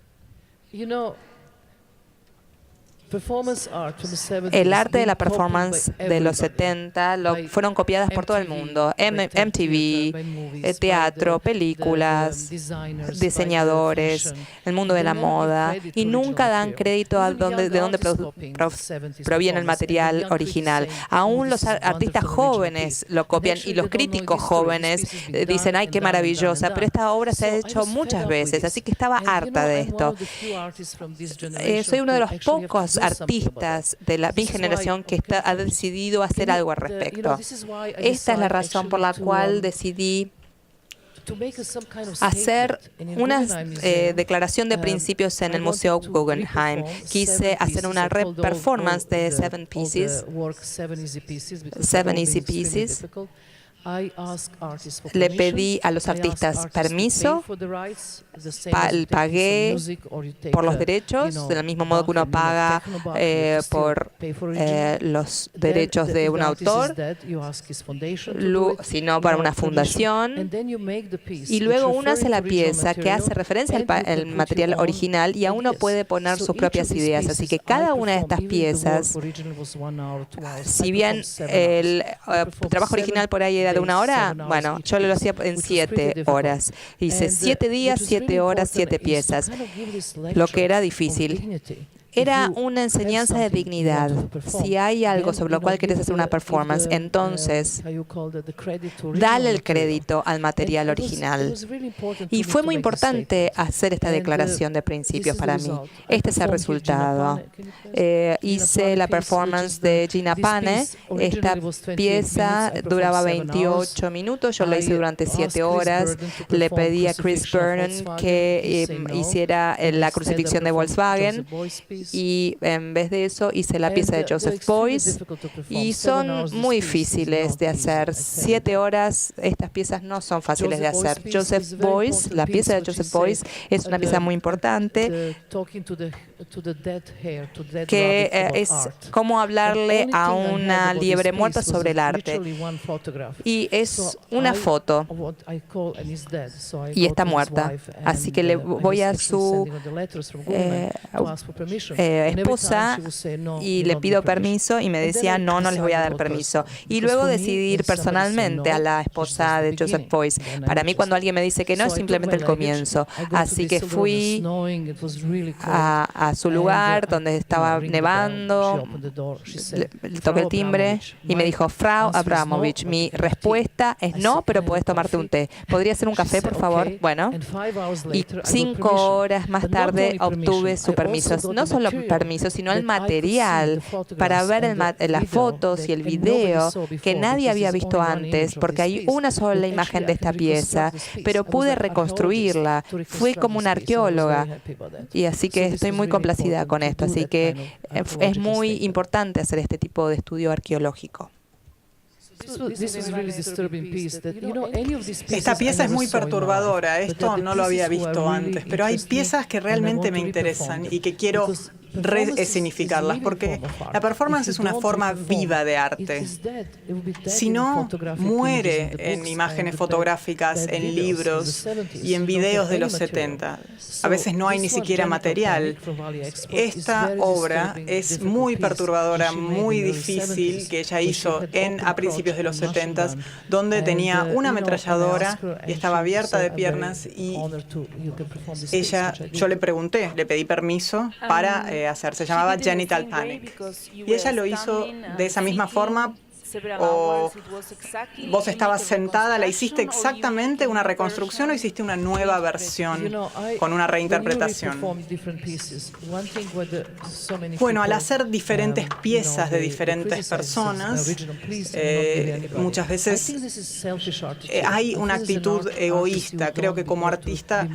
El arte de la performance de los 70 fueron copiadas por todo el mundo. MTV, teatro, películas, diseñadores, el mundo de la moda, y nunca dan crédito a de dónde proviene el material original. Aún los artistas jóvenes lo copian y los críticos jóvenes dicen, ¡ay, qué maravillosa! Pero esta obra se ha hecho muchas veces, así que estaba harta de esto. Soy uno de los pocos artistas de mi generación que ha decidido hacer algo al respecto. Esta es la razón por la cual decidí hacer una declaración de principios en el Museo Guggenheim. Quise hacer una performance de Seven Easy Pieces. Le pedí a los artistas permiso, pagué por los derechos, del mismo modo que uno paga por los derechos de un autor, sino para una fundación. Y luego uno hace la pieza que hace referencia al material original y a uno puede poner sus propias ideas. Así que cada una de estas piezas, si bien el trabajo original por ahí era de 1 hora, bueno, yo lo hacía en 7 horas. Hice 7 días, 7 horas, 7 piezas, lo que era difícil. Era una enseñanza de dignidad. Si hay algo sobre lo cual quieres hacer una performance, entonces dale el crédito al material original. Y fue muy importante hacer esta declaración de principios para mí. Este es el resultado. Hice la performance de Gina Pane. Esta pieza duraba 28 minutos. Yo la hice durante 7 horas. Le pedí a Chris Burnham que hiciera la crucifixión de Volkswagen. Y en vez de eso hice la pieza de Joseph Beuys, y son muy difíciles de hacer. 7 horas, estas piezas no son fáciles de hacer. Joseph Beuys, la pieza de Joseph Beuys es una pieza muy importante que es como hablarle a una liebre muerta sobre el arte. Y es una foto y está muerta. Así que le voy a su esposa y le pido permiso y me decía, no les voy a dar permiso. Y luego decidí ir personalmente a la esposa de Joseph Beuys. Para mí, cuando alguien me dice que no, es simplemente el comienzo. Así que fui a su lugar donde estaba nevando, le toqué el timbre y me dijo, Frau Abramovich, mi respuesta es no, pero puedes tomarte un té. ¿Podría ser un café, por favor? Bueno, y 5 horas más tarde obtuve su permiso. No solo permiso, sino el material para ver las fotos y el video que nadie había visto antes, porque hay una sola imagen de esta pieza, pero pude reconstruirla. Fui como una arqueóloga y así que estoy muy complacida con esto. Así que es muy importante hacer este tipo de estudio arqueológico. Esta pieza es muy perturbadora. Esto no lo había visto antes, pero hay piezas que realmente me interesan y que quiero resignificarlas, porque la performance es una forma viva de arte. Si no, muere en imágenes fotográficas, en libros y en videos de los 70. A veces no hay ni siquiera material. Esta obra es muy perturbadora, muy difícil, que ella hizo a principios de los 70, donde tenía una ametralladora y estaba abierta de piernas, y yo le pregunté, le pedí permiso para hacer. Se llamaba Genital Panic. Y ella lo hizo de esa misma forma. ¿O vos estabas sentada, la hiciste exactamente una reconstrucción o hiciste una nueva versión con una reinterpretación? Bueno, al hacer diferentes piezas de diferentes personas, muchas veces hay una actitud egoísta. Creo que como artista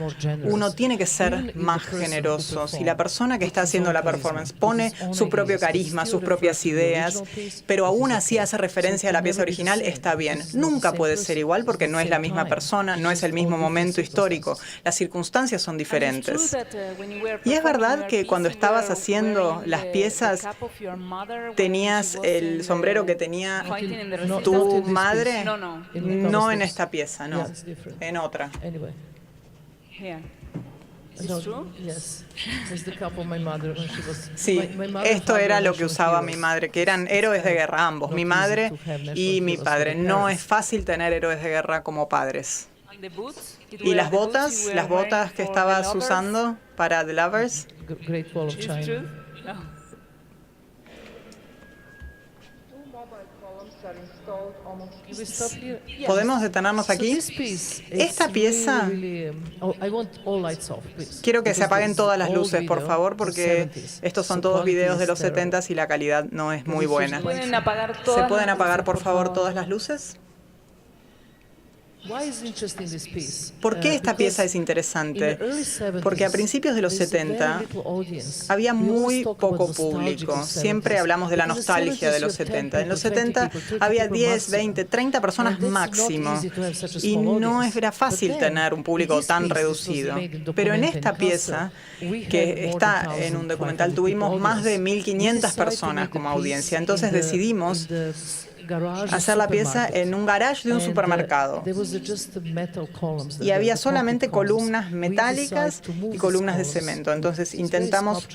uno tiene que ser más generoso. Si la persona que está haciendo la performance pone su propio carisma, sus propias ideas, pero aún así hace referencia a la pieza original, está bien. Nunca puede ser igual porque no es la misma persona, no es el mismo momento histórico. Las circunstancias son diferentes. Y es verdad que cuando estabas haciendo las piezas, tenías el sombrero que tenía tu madre. No en esta pieza, no. En otra. Sí, esto era lo que usaba mi madre, que eran héroes de guerra ambos, mi madre y mi padre. No es fácil tener héroes de guerra como padres. ¿Y las botas que estabas usando para The Lovers? ¿Podemos detenernos aquí? Esta pieza, quiero que se apaguen todas las luces, por favor, porque estos son todos videos de los 70s y la calidad no es muy buena. ¿Se pueden apagar, por favor, todas las luces? ¿Por qué esta pieza es interesante? Porque a principios de los 70 había muy poco público. Siempre hablamos de la nostalgia de los 70. En los 70 había 10, 20, 30 personas máximo. Y no era fácil tener un público tan reducido. Pero en esta pieza, que está en un documental, tuvimos más de 1.500 personas como audiencia. Entonces decidimos hacer la pieza en un garage de un supermercado. Y había solamente columnas metálicas y columnas de cemento. Entonces intentamos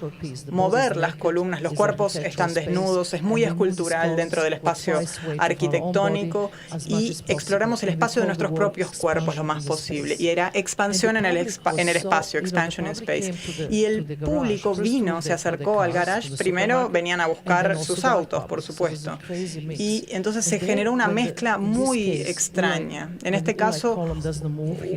mover las columnas, los cuerpos están desnudos, es muy escultural dentro del espacio arquitectónico y exploramos el espacio de nuestros propios cuerpos lo más posible. Y era expansión en el espacio, expansion in space. Y el público vino, se acercó al garage. Primero venían a buscar sus autos, por supuesto. Y entonces se generó una mezcla muy extraña. En este caso,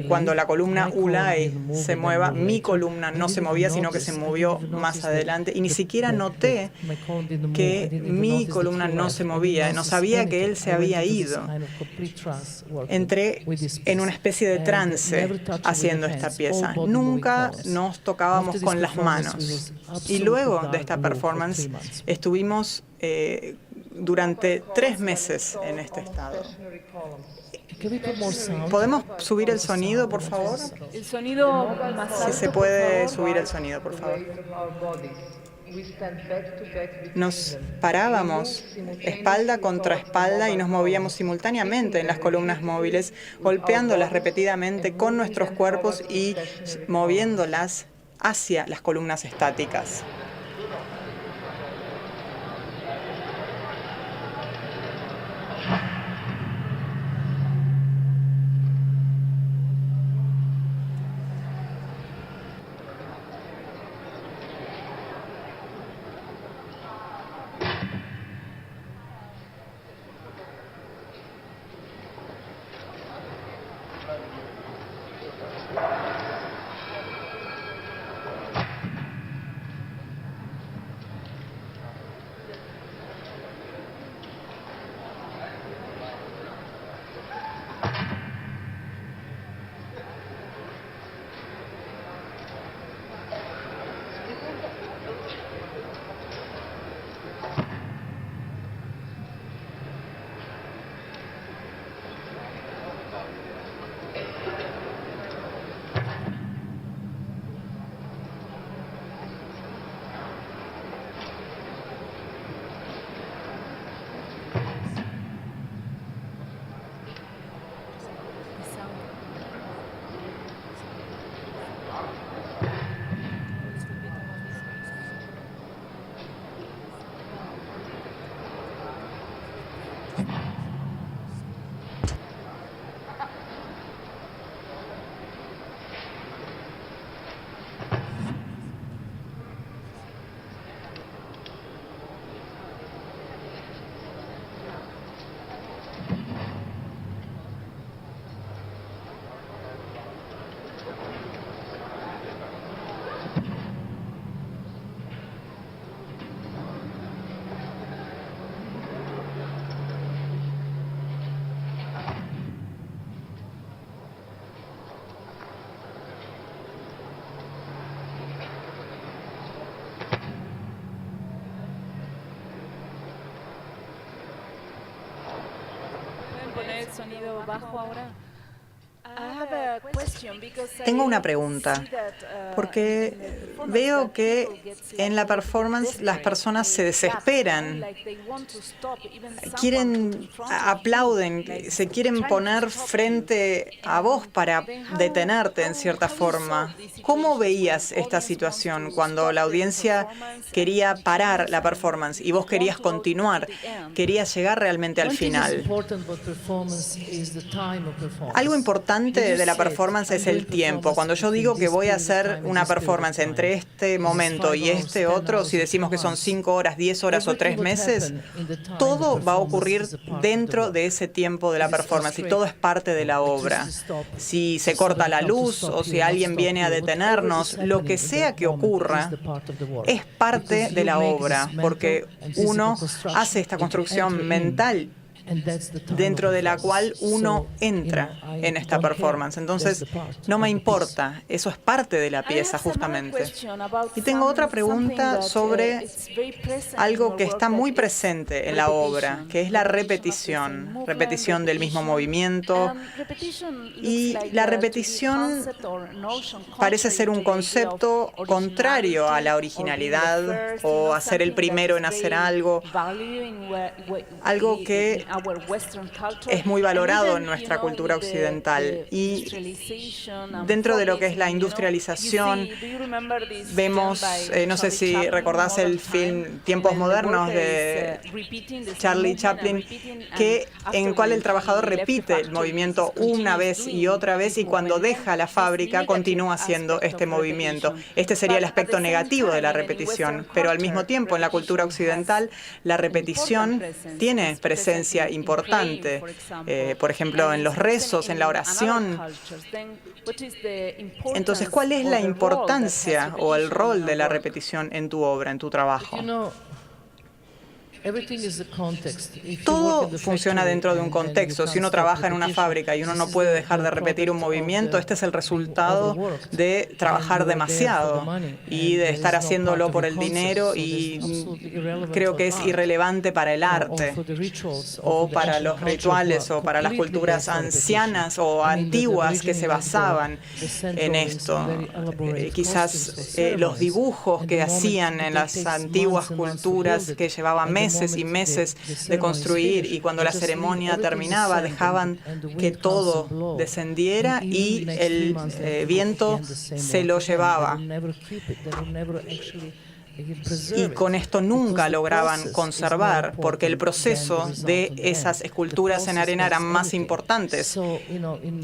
cuando la columna Ulay se mueva, mi columna no se movía, sino que se movió más adelante. Y ni siquiera noté que mi columna no se movía. No sabía que él se había ido. Entré en una especie de trance haciendo esta pieza. Nunca nos tocábamos con las manos. Y luego de esta performance estuvimos durante 3 meses en este estado. ¿Podemos subir el sonido, por favor? El sonido más alto. Si se puede subir el sonido, por favor. Nos parábamos espalda contra espalda y nos movíamos simultáneamente en las columnas móviles, golpeándolas repetidamente con nuestros cuerpos y moviéndolas hacia las columnas estáticas. ¿Pueden poner el sonido bajo ahora? Tengo una pregunta, porque veo que en la performance las personas se desesperan, aplauden, se quieren poner frente a vos para detenerte en cierta forma. ¿Cómo veías esta situación cuando la audiencia quería parar la performance y vos querías continuar, querías llegar realmente al final? Algo importante de la performance es el tiempo. Cuando yo digo que voy a hacer una performance entre este momento y este otro, si decimos que son 5 horas, 10 horas o 3 meses, todo va a ocurrir dentro de ese tiempo de la performance y todo es parte de la obra. Si se corta la luz o si alguien viene a detenernos, lo que sea que ocurra es parte de la obra, porque uno hace esta construcción mental dentro de la cual uno entra en esta performance. Entonces, no me importa, eso es parte de la pieza justamente. Y tengo otra pregunta sobre algo que está muy presente en la obra, que es la repetición del mismo movimiento. Y la repetición parece ser un concepto contrario a la originalidad o a ser el primero en hacer algo que es muy valorado en nuestra cultura occidental. Y dentro de lo que es la industrialización, vemos, no sé si recordás el film Tiempos Modernos de Charlie Chaplin, en el cual el trabajador repite el movimiento una vez y otra vez y cuando deja la fábrica continúa haciendo este movimiento. Este sería el aspecto negativo de la repetición, pero al mismo tiempo en la cultura occidental la repetición tiene presencia importante, por ejemplo, en los rezos, en la oración. Entonces, ¿cuál es la importancia o el rol de la repetición en tu obra, en tu trabajo? Todo funciona dentro de un contexto. Si uno trabaja en una fábrica y uno no puede dejar de repetir un movimiento, este es el resultado de trabajar demasiado y de estar haciéndolo por el dinero, y creo que es irrelevante para el arte o para los rituales o para las culturas ancianas o antiguas que se basaban en esto. Quizás los dibujos que hacían en las antiguas culturas que llevaban meses y meses de construir, y cuando la ceremonia terminaba dejaban que todo descendiera y el viento se lo llevaba. Y con esto nunca lograban conservar, porque el proceso de esas esculturas en arena eran más importantes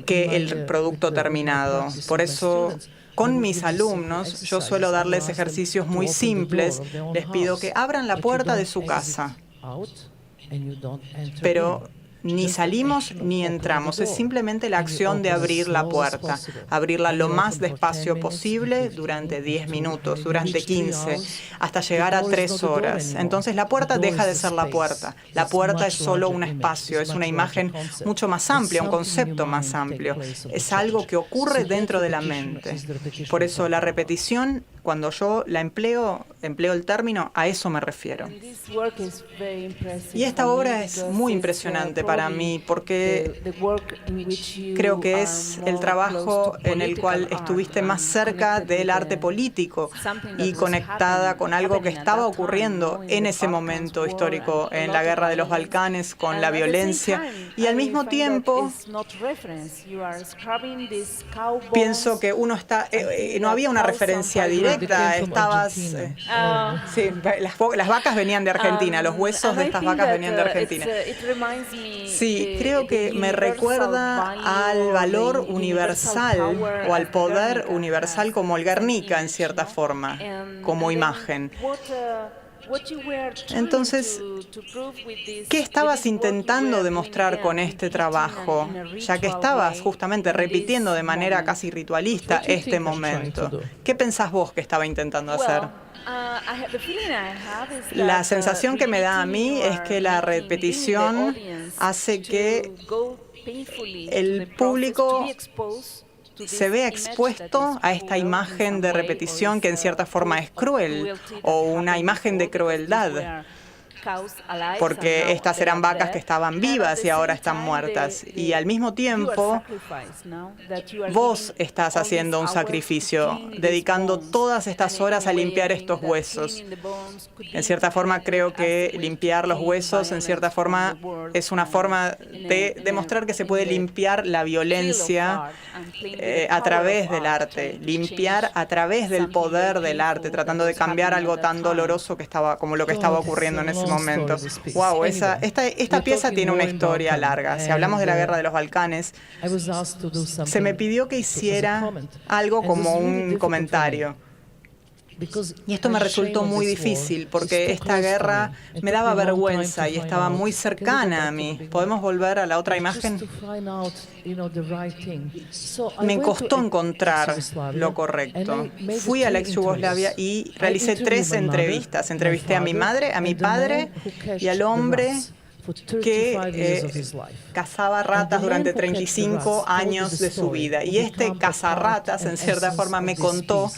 que el producto terminado. Por eso, con mis alumnos, yo suelo darles ejercicios muy simples. Les pido que abran la puerta de su casa, pero ni salimos ni entramos. Es simplemente la acción de abrir la puerta, abrirla lo más despacio posible durante 10 minutos, durante 15, hasta llegar a 3 horas. Entonces la puerta deja de ser la puerta. La puerta es solo un espacio, es una imagen mucho más amplia, un concepto más amplio. Es algo que ocurre dentro de la mente. Por eso la repetición, cuando yo la empleo el término, a eso me refiero. Y esta obra es muy impresionante para mí porque creo que es el trabajo en el cual estuviste más cerca del arte político y conectada con algo que estaba ocurriendo en ese momento histórico, en la guerra de los Balcanes, con la violencia. Y al mismo tiempo, pienso que uno está, no había una referencia directa. Estabas, sí, las vacas venían de Argentina, los huesos de estas vacas venían de Argentina. Sí, creo que me recuerda al valor universal o al poder universal como el Guernica, en cierta forma, como imagen. Entonces, ¿qué estabas intentando demostrar con este trabajo? Ya que estabas justamente repitiendo de manera casi ritualista este momento. ¿Qué pensás vos que estaba intentando hacer? La sensación que me da a mí es que la repetición hace que el público se vea expuesto a esta imagen de repetición que en cierta forma es cruel o una imagen de crueldad. porque estas eran vacas que estaban vivas y ahora están muertas. Y al mismo tiempo, vos estás haciendo un sacrificio, dedicando todas estas horas a limpiar estos huesos. En cierta forma, creo que limpiar los huesos, en cierta forma, es una forma de demostrar que se puede limpiar la violencia a través del arte, limpiar a través del poder del arte, tratando de cambiar algo tan doloroso que estaba, como lo que estaba ocurriendo en ese momento. Wow, esta pieza tiene una historia larga. Si hablamos de la guerra de los Balcanes, se me pidió que hiciera algo como un comentario. Y esto me resultó muy difícil porque esta guerra me daba vergüenza y estaba muy cercana a mí. ¿Podemos volver a la otra imagen? Me costó encontrar lo correcto. Fui a la ex Yugoslavia y realicé 3 entrevistas. Entrevisté a mi madre, a mi padre y al hombre que cazaba ratas durante 35 años de su vida. Y este cazarratas, en cierta forma, me contó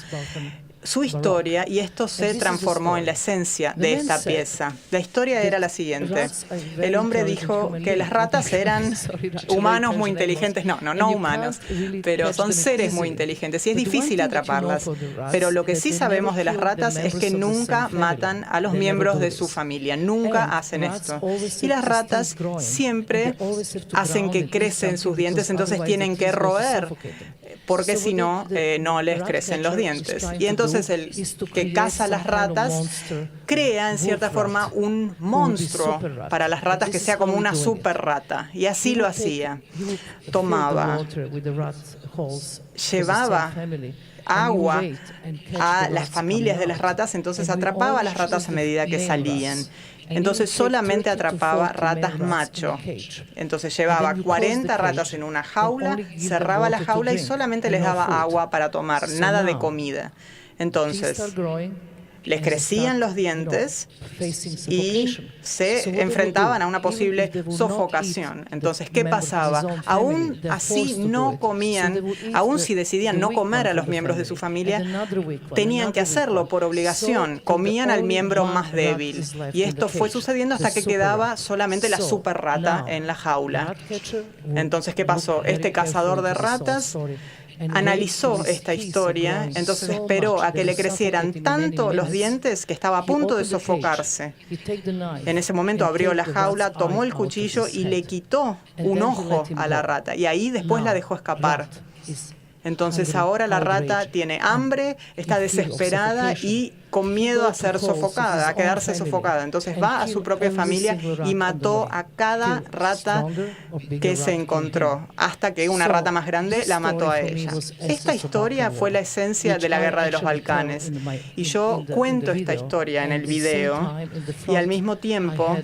su historia y esto se transformó en la esencia de esta pieza. La historia era la siguiente. El hombre dijo que las ratas eran humanos muy inteligentes. No humanos, pero son seres muy inteligentes y es difícil atraparlas. Pero lo que sí sabemos de las ratas es que nunca matan a los miembros de su familia, nunca hacen esto. Y las ratas siempre hacen que crecen sus dientes, entonces tienen que roer, porque si no, no les crecen los dientes. Y entonces el que caza las ratas crea, en cierta forma, un monstruo para las ratas que sea como una super rata. Y así lo hacía. Tomaba, llevaba agua a las familias de las ratas, entonces atrapaba a las ratas a medida que salían. Entonces solamente atrapaba ratas macho. Entonces llevaba 40 ratas en una jaula, cerraba la jaula y solamente les daba agua para tomar, nada de comida. Entonces les crecían los dientes y se enfrentaban a una posible sofocación. Entonces, ¿qué pasaba? Aún así no comían, aún si decidían no comer a los miembros de su familia, tenían que hacerlo por obligación. Comían al miembro más débil. Y esto fue sucediendo hasta que quedaba solamente la super rata en la jaula. Entonces, ¿qué pasó? Este cazador de ratas analizó esta historia, entonces esperó a que le crecieran tanto los dientes que estaba a punto de sofocarse. En ese momento abrió la jaula, tomó el cuchillo y le quitó un ojo a la rata y ahí después la dejó escapar. Entonces ahora la rata tiene hambre, está desesperada y con miedo a ser sofocada, a quedarse sofocada. Entonces va a su propia familia y mató a cada rata que se encontró, hasta que una rata más grande la mató a ella. Esta historia fue la esencia de la guerra de los Balcanes. Y yo cuento esta historia en el video y al mismo tiempo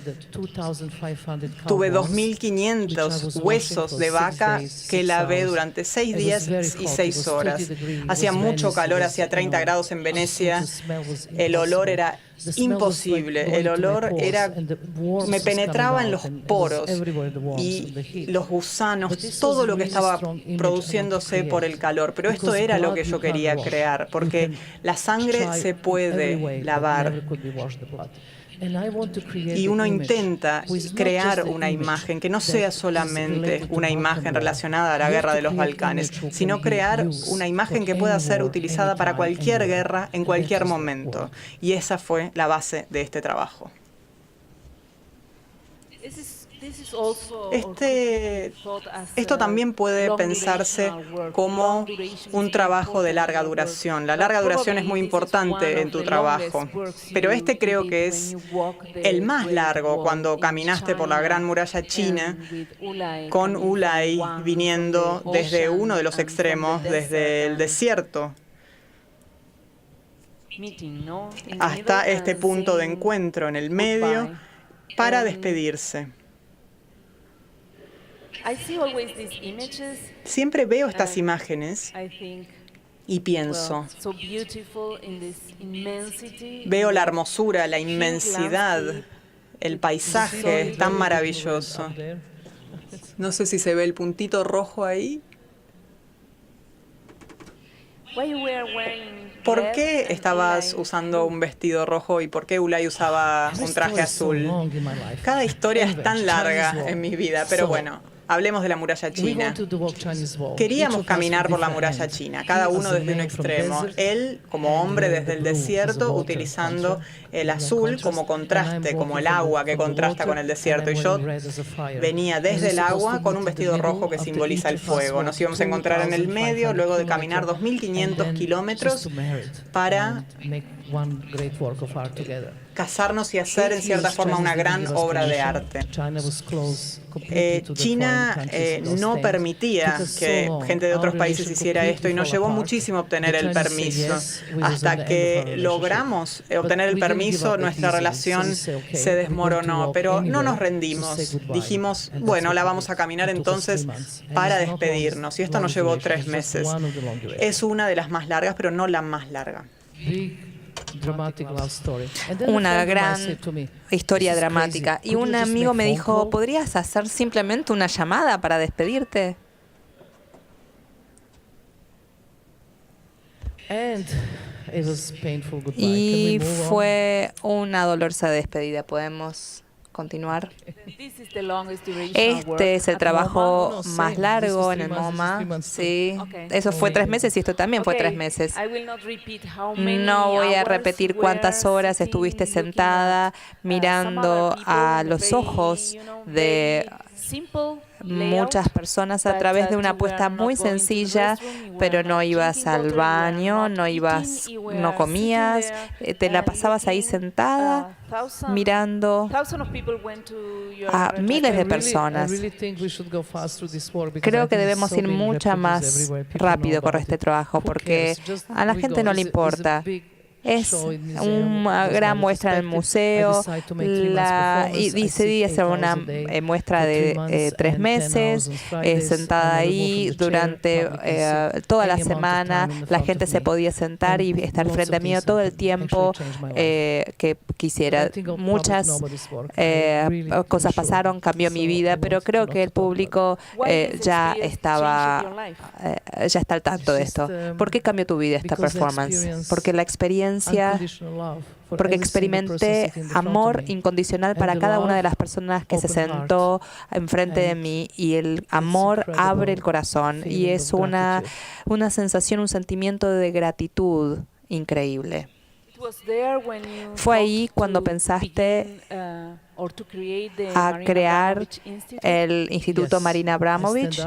tuve 2.500 huesos de vaca que lavé durante 6 días y 6 horas. Hacía mucho calor, hacía 30 grados en Venecia. El olor era imposible, el olor me penetraba en los poros y los gusanos, todo lo que estaba produciéndose por el calor. Pero esto era lo que yo quería crear, porque la sangre se puede lavar. Y uno intenta crear una imagen que no sea solamente una imagen relacionada a la guerra de los Balcanes, sino crear una imagen que pueda ser utilizada para cualquier guerra en cualquier momento. Y esa fue la base de este trabajo. Esto también puede pensarse como un trabajo de larga duración. La larga duración es muy importante en tu trabajo, pero este creo que es el más largo cuando caminaste por la Gran Muralla China con Ulay viniendo desde uno de los extremos, desde el desierto, hasta este punto de encuentro en el medio para despedirse. Siempre veo estas imágenes y pienso, veo la hermosura, la inmensidad, el paisaje tan maravilloso. No sé si se ve el puntito rojo ahí. ¿por qué estabas usando un vestido rojo y por qué Ulay usaba un traje azul? Cada historia es tan larga en mi vida, pero bueno, hablemos de la muralla china. Queríamos caminar por la muralla china, cada uno desde un extremo. Él, como hombre desde el desierto, utilizando el azul como contraste, como el agua que contrasta con el desierto. Y yo venía desde el agua con un vestido rojo que simboliza el fuego. Nos íbamos a encontrar en el medio luego de caminar 2.500 kilómetros para casarnos y hacer en cierta forma una gran obra de arte. China no permitía que gente de otros países hiciera esto y nos llevó muchísimo obtener el permiso. Hasta que logramos obtener el permiso, nuestra relación se desmoronó, pero no nos rendimos. Dijimos, bueno, la vamos a caminar entonces para despedirnos. Y esto nos llevó 3 meses. Es una de las más largas, pero no la más larga. Una gran historia dramática. Y un amigo me dijo, ¿podrías hacer simplemente una llamada para despedirte? Y fue una dolorosa despedida. ¿Podemos continuar? Este es el trabajo más largo en el MoMA. Sí, eso fue 3 meses y esto también fue 3 meses. No voy a repetir cuántas horas estuviste sentada mirando a los ojos de muchas personas a través de una apuesta muy sencilla, pero no ibas al baño, no comías, te la pasabas ahí sentada mirando a miles de personas. Creo que debemos ir mucho más rápido con este trabajo porque a la gente no le importa. Es una gran muestra en el museo y decidí hacer una muestra de 3 meses, sentada ahí durante toda la semana. La gente se podía sentar y estar frente a mí todo el tiempo que quisiera. Muchas cosas pasaron, cambió mi vida, pero creo que el público ya está al tanto de esto. ¿Por qué cambió tu vida esta performance? Porque la experiencia, porque experimenté amor incondicional para cada una de las personas que se sentó enfrente de mí, y el amor abre el corazón y es una sensación, un sentimiento de gratitud increíble. Fue ahí cuando pensaste a crear el Instituto Marina Abramovich.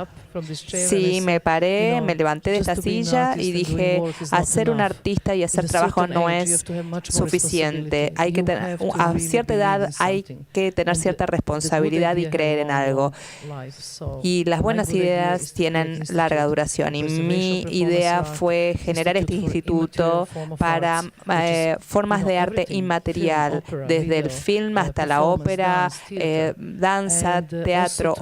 Sí, me paré, me levanté de esta silla y dije, hacer un artista y hacer trabajo no es suficiente. Hay que tener, a cierta edad hay que tener cierta responsabilidad y creer en algo. Y las buenas ideas tienen larga duración. Y mi idea fue generar este instituto para formas de arte inmaterial, desde el film hasta la ópera, danza, teatro,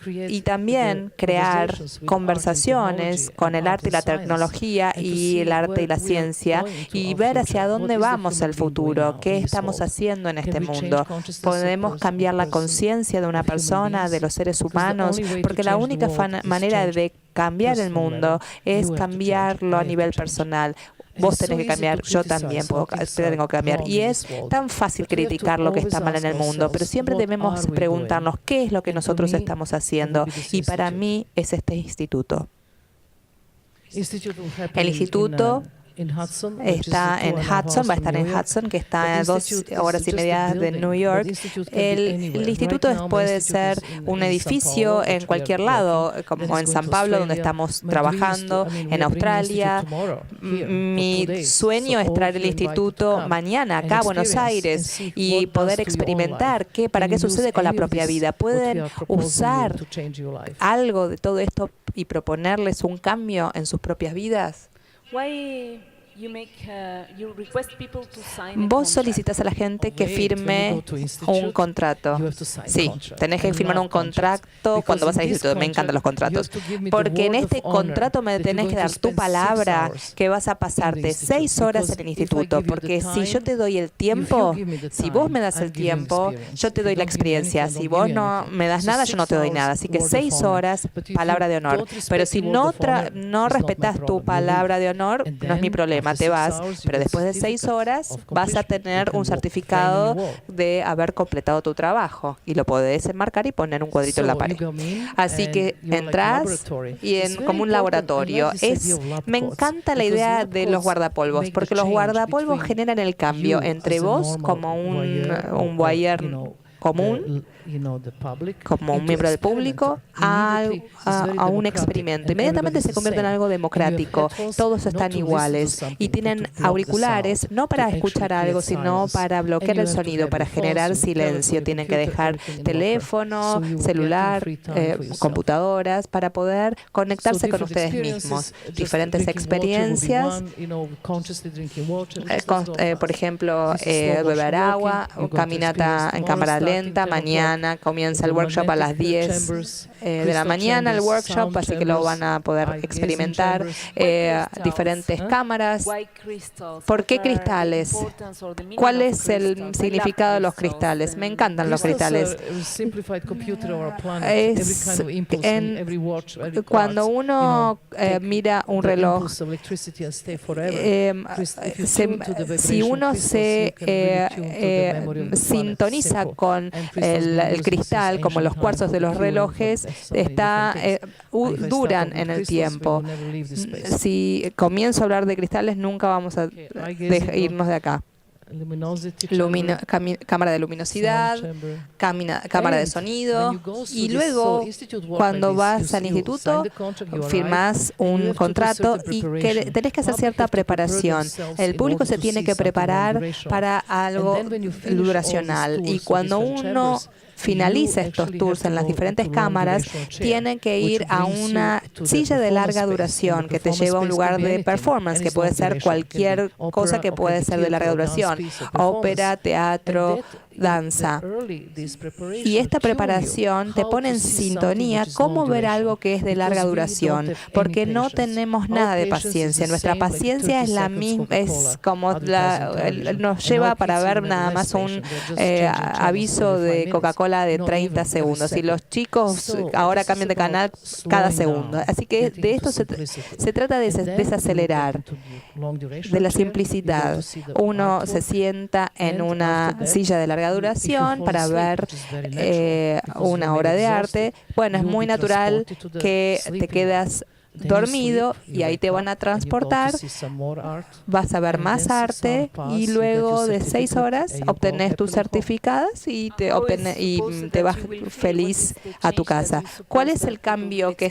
y también crear conversaciones con el arte y la tecnología y el arte y la ciencia, y ver hacia dónde vamos el futuro, qué estamos haciendo en este mundo. Podemos cambiar la conciencia de una persona, de los seres humanos, porque la única manera de cambiar el mundo es cambiarlo a nivel personal. Vos tenés que cambiar, yo también tengo que cambiar. Y es tan fácil criticar lo que está mal en el mundo, pero siempre debemos preguntarnos qué es lo que nosotros estamos haciendo. Y para mí es este instituto. El instituto está en Hudson, va a estar en Hudson, que está a 2 horas y media de New York. El instituto puede ser un edificio en cualquier lado, como en San Pablo, donde estamos trabajando, en Australia. Mi sueño es traer el instituto mañana acá a Buenos Aires y poder experimentar para qué sucede con la propia vida. Pueden usar algo de todo esto y proponerles un cambio en sus propias vidas. Vos solicitas a la gente que firme un contrato. Sí, tenés que firmar un contrato cuando vas al instituto. Me encantan los contratos. Porque en este contrato me tenés que dar tu palabra que vas a pasarte 6 horas en el instituto. Porque si yo te doy el tiempo, si vos me das el tiempo, yo te doy la experiencia. Si vos no me das nada, yo no te doy nada. Así que 6 horas, palabra de honor. Pero si no respetas tu palabra de honor, no es mi problema. problema, te vas, pero después de 6 horas vas a tener un certificado de haber completado tu trabajo y lo podés enmarcar y poner un cuadrito en la pared. Así que entras y como un laboratorio. Me encanta la idea de los guardapolvos, porque los guardapolvos generan el cambio entre vos como un voyeur común, como un miembro del público, a un experimento. Inmediatamente se convierte en algo democrático. Todos están iguales y tienen auriculares, no para escuchar algo, sino para bloquear el sonido, para generar silencio. Tienen que dejar teléfono, celular, computadoras, para poder conectarse con ustedes mismos. Diferentes experiencias, por ejemplo, beber agua, caminata en cámara lenta. Mañana comienza el workshop a las 10 de la mañana, el workshop, así que lo van a poder experimentar. Diferentes cámaras. ¿Por qué cristales? ¿Cuál es el significado de los cristales? Me encantan los cristales. Cuando uno mira un reloj, si uno se sintoniza con el cristal, como los cuarzos de los relojes, duran en el tiempo. Si comienzo a hablar de cristales, nunca vamos a irnos de acá. Cámara de luminosidad, cámara de sonido, y luego cuando vas al instituto firmas un contrato y tenés que hacer cierta preparación. El público se tiene que preparar para algo duracional, y cuando uno finaliza estos tours en las diferentes cámaras, tienen que ir a una silla de larga duración que te lleva a un lugar de performance, que puede ser cualquier cosa que puede ser de larga duración: ópera, teatro, danza. Y esta preparación te pone en sintonía cómo ver algo que es de larga duración, porque no tenemos nada de paciencia. Nuestra paciencia es la misma, es como nos lleva para ver nada más un aviso de Coca-Cola de 30 segundos, y los chicos ahora cambian de canal cada segundo. Así que de esto se trata de desacelerar, de la simplicidad. Uno se sienta en una silla de larga duración para ver una obra de arte. Bueno, es muy natural que te quedas dormido y ahí te van a transportar, vas a ver más arte, y luego de 6 horas obtenés tus certificados y te vas feliz a tu casa. ¿Cuál es el cambio que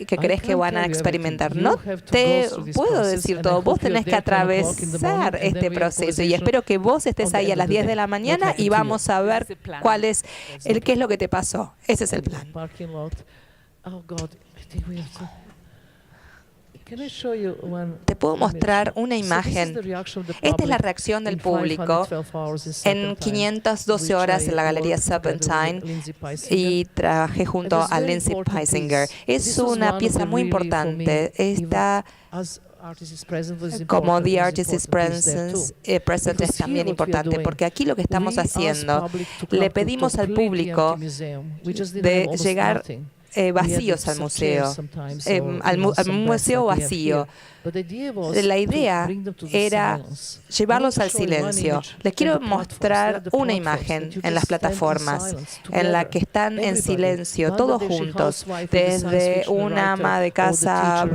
crees que van a experimentar? No te puedo decir todo, vos tenés que atravesar este proceso, y espero que vos estés ahí a las 10 de la mañana y vamos a ver qué es lo que te pasó. Ese es el plan. Te puedo mostrar una imagen. Esta es la reacción del público en 512 horas en la Galería Serpentine, y trabajé junto a Lindsay Peisinger. Es una pieza muy importante. Esta, como The Artist is Present, es también importante, porque aquí lo que estamos haciendo, le pedimos al público de llegar vacíos al museo, al museo vacío. La idea era llevarlos al silencio. Les quiero mostrar una imagen en las plataformas en la que están en silencio, todos juntos, desde una ama de casa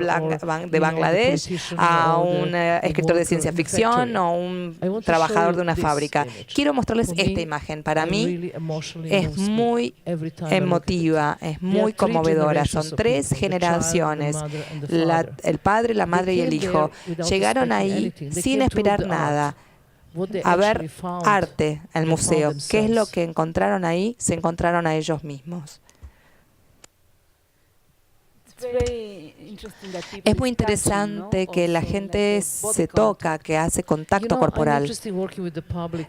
de Bangladesh a un escritor de ciencia ficción o un trabajador de una fábrica. Quiero mostrarles esta imagen. Para mí es muy emotiva, es muy conmovedora. Son 3 generaciones, el padre, la madre y el hijo. Llegaron ahí sin esperar nada, a ver arte en el museo. ¿Qué es lo que encontraron ahí? Se encontraron a ellos mismos. Es muy interesante que la gente se toca, que hace contacto corporal.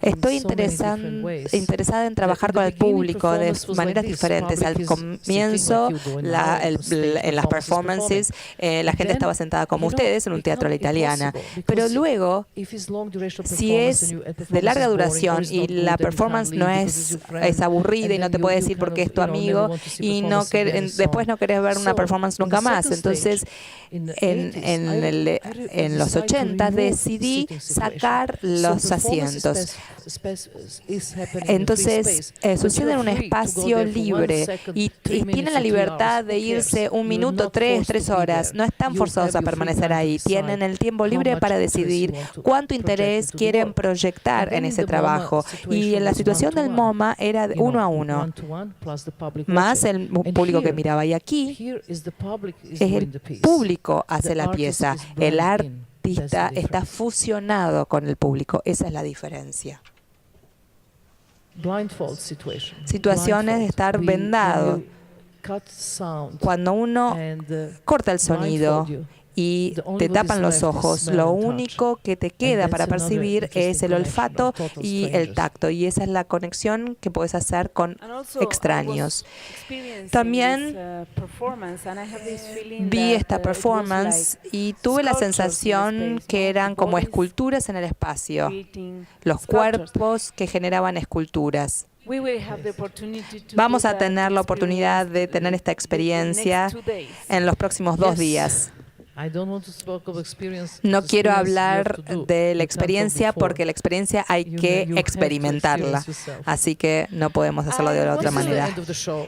Estoy interesada en trabajar con el público de maneras diferentes. Al comienzo, en las performances, la gente estaba sentada como ustedes en un teatro a la italiana. Pero luego, si es de larga duración y la performance no es aburrida y no te puede decir por qué es tu amigo, y después no querés ver una performance nunca más. Entonces Entonces, en los 80 decidí sacar los asientos. Entonces, sucede en un espacio libre y tienen la libertad de irse 1 minuto, 3 horas. No están forzados a permanecer ahí. Tienen el tiempo libre para decidir cuánto interés quieren proyectar en ese trabajo. Y en la situación del MoMA era 1 a 1, más el público que miraba. Y aquí es el público hace la pieza. El artista está fusionado con el público. Esa es la diferencia. Situaciones de estar vendado. Cuando uno corta el sonido y te tapan los ojos, lo único que te queda para percibir es el olfato y el tacto, y esa es la conexión que puedes hacer con extraños. También vi esta performance y tuve la sensación que eran como esculturas en el espacio, los cuerpos que generaban esculturas. Vamos a tener la oportunidad de tener esta experiencia en los próximos 2 días. No quiero hablar de la experiencia porque la experiencia hay que experimentarla, así que no podemos hacerlo de otra manera.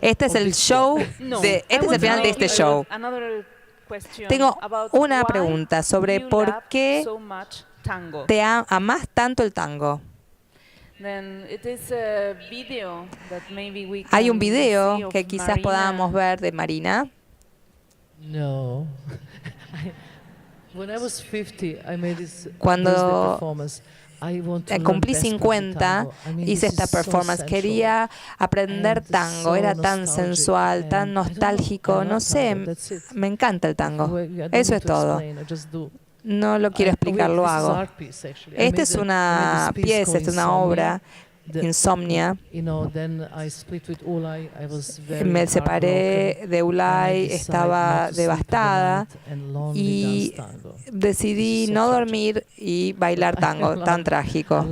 Este es el show, este es el final de este show. Tengo una pregunta sobre por qué te amas tanto el tango. Hay un video que quizás podamos ver de Marina. Cuando cumplí 50, hice esta performance. Quería aprender tango. Era tan sensual, tan nostálgico. No sé, me encanta el tango. Eso es todo. No lo quiero explicar, lo hago. Esta es una pieza, es una obra, Insomnia. Me separé de Ulay, estaba devastada y decidí no dormir y bailar tango, tan trágico.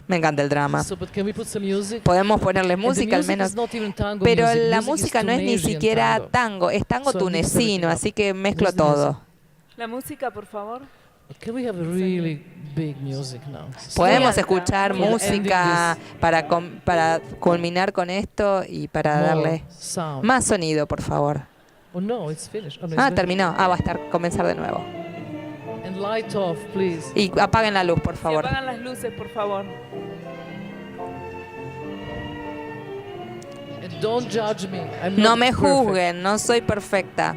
Me encanta el drama. Podemos ponerle música al menos, pero la música no es ni siquiera tango, es tango tunecino, así que mezclo todo. La música, por favor. Podemos escuchar música para culminar con esto y para darle más sonido, por favor. Terminó. Va a comenzar de nuevo. Y apaguen la luz, por favor. Apagan las luces, por favor. No me juzguen, no soy perfecta.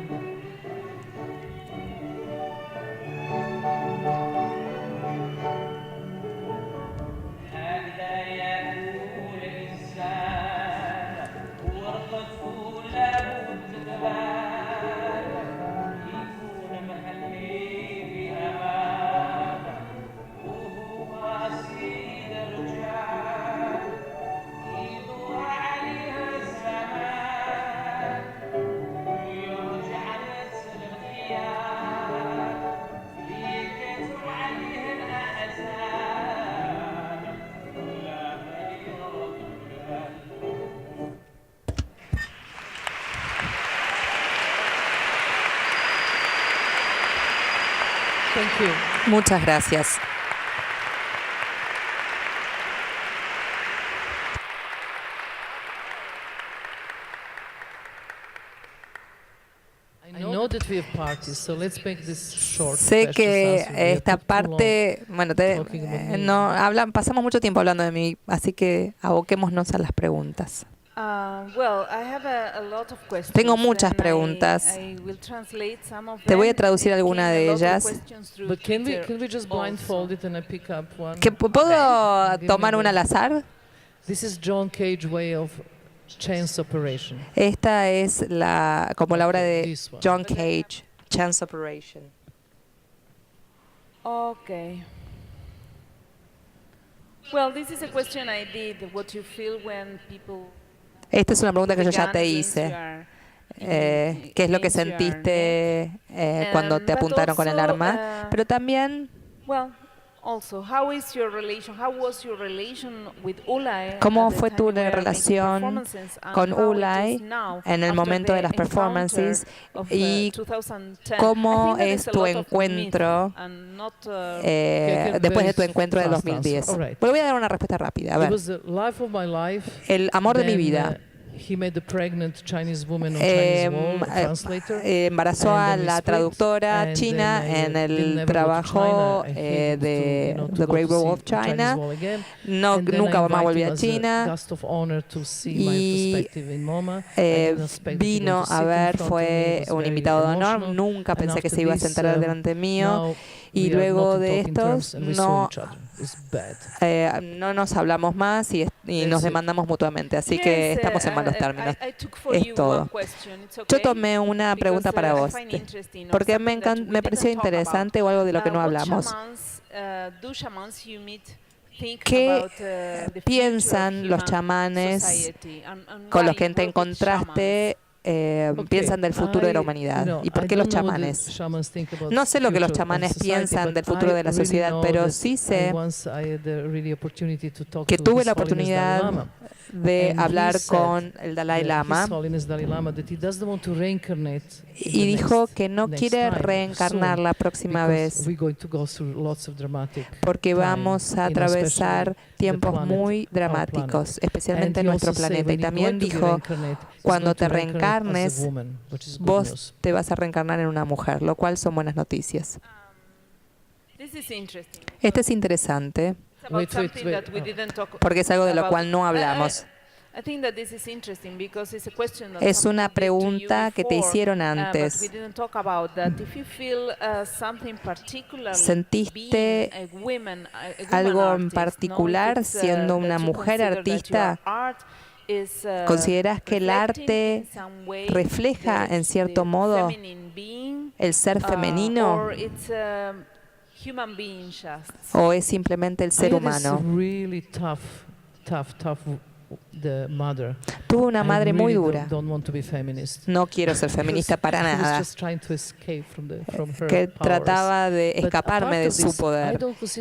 Muchas gracias. Sé que esta parte, bueno, pasamos mucho tiempo hablando de mí, así que aboquémonos a las preguntas. Tengo muches preguntas. Te voy a traducir alguna de ellas. ¿Puedo tomar una al azar? Esta es como la obra de John Cage, Chance Operation. Okay. Well, this is a question I did. What you feel when people. Esta es una pregunta que yo ya te hice. ¿Qué es lo que sentiste cuando te apuntaron con el arma? Pero también ¿Cómo fue tu relación con Ulay en el momento de las performances y cómo es tu encuentro después de tu encuentro de 2010? Pero voy a dar una respuesta rápida. A ver. El amor de mi vida. Embarazó a la traductora china en el trabajo de The Great Wall of China. Nunca más volví a China y vino a ver, fue un invitado de honor. Nunca pensé que se iba a sentar delante mío. Y luego de estos no nos hablamos más y nos demandamos mutuamente, así que estamos en malos términos. Es todo. Yo tomé una pregunta para vos, porque me pareció interesante o algo de lo que no hablamos. ¿Qué piensan los chamanes con los que te encontraste? Piensan del futuro de la humanidad. ¿Y por qué los chamanes? No sé lo que los chamanes piensan del futuro de la sociedad, pero sí sé que tuve la oportunidad de hablar con el Dalai Lama y dijo que no quiere reencarnar la próxima vez porque vamos a atravesar tiempos muy dramáticos, especialmente en nuestro planeta. Y también dijo, cuando te reencarnes, vos te vas a reencarnar en una mujer, lo cual son buenas noticias. Este es interesante. Porque es algo de lo cual no hablamos. Es una pregunta que te hicieron antes. ¿Sentiste algo en particular siendo una mujer artista? ¿Consideras que el arte refleja en cierto modo el ser femenino? ¿O es simplemente el ser humano? Tuve una madre muy dura. No quiero ser feminista para nada. Que trataba de escaparme de su poder.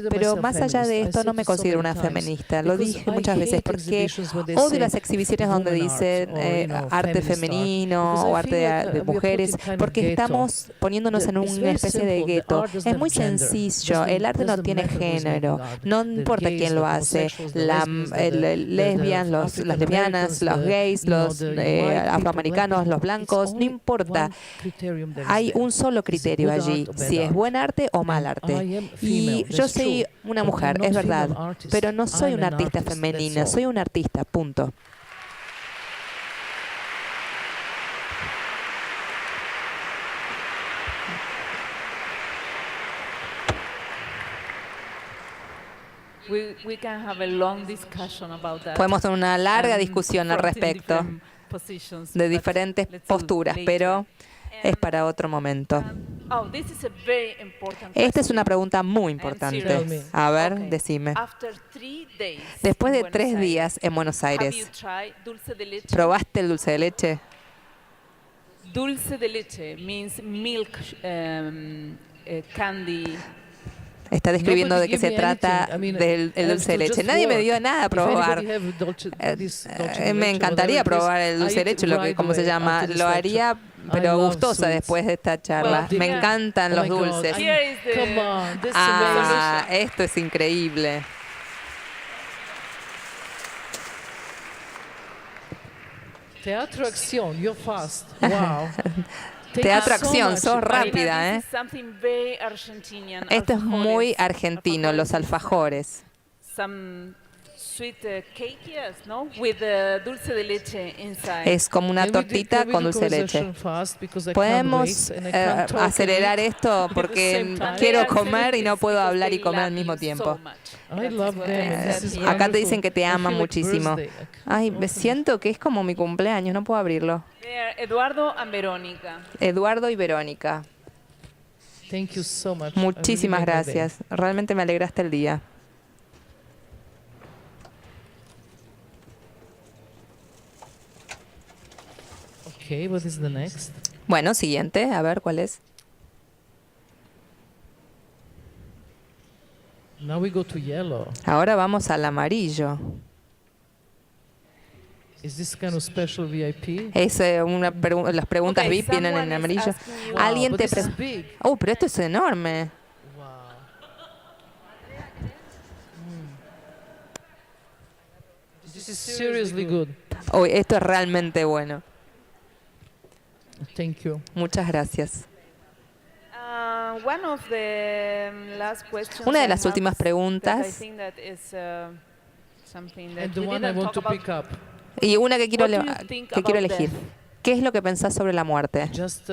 Pero más allá de esto, no me considero una feminista. Lo dije muchas veces porque odio las exhibiciones donde dicen arte femenino o arte de mujeres, porque estamos poniéndonos en una especie de gueto. Es muy sencillo. El arte no tiene género. No importa quién lo hace. Las lesbianas, los gays, los afroamericanos, los blancos, no importa. Hay un solo criterio allí, si es buen arte o mal arte. Y yo soy una mujer, es verdad, pero no soy una artista femenina, soy una artista, punto. Podemos tener una larga discusión al respecto de diferentes posturas, pero es para otro momento. Esta es una pregunta muy importante. A ver, decime. Después de 3 días en Buenos Aires, ¿probaste el dulce de leche? Dulce de leche means milk candy. Está describiendo de qué se trata del dulce de leche. Nadie me dio nada a probar. Me encantaría probar el dulce de leche, lo que, ¿cómo se llama? Lo haría, pero gustosa después de esta charla. Me encantan los dulces. Esto es increíble. Teatro Acción, you're fast. Wow. Teatro Acción, sos rápida, ¿eh? Esto es muy argentino, los alfajores. Es como una tortita con dulce de leche. Podemos acelerar esto porque quiero comer y no puedo hablar y comer al mismo tiempo. Acá te dicen que te aman muchísimo. Ay, me siento que es como mi cumpleaños, no puedo abrirlo. Eduardo y Verónica. Eduardo y Verónica. Muchísimas gracias. Realmente me alegraste el día. Okay, what is the next? Bueno, siguiente, a ver cuál es. Now we go to yellow. Ahora vamos al amarillo. Is this kind of special VIP? Es las preguntas Okay, VIP vienen en someone is amarillo. asking you- Alguien but te this is pregunta. big. Oh, pero esto es enorme. Wow. This is seriously good. Oh, esto es realmente bueno. Thank you. Muchas gracias. One of the last questions Una de I las have últimas that I preguntas, think that is, something that And the we one I didn't want to talk pick about. up. y una que quiero, What do you think que quiero about elegir. death? ¿Qué es lo que pensás sobre la muerte? Just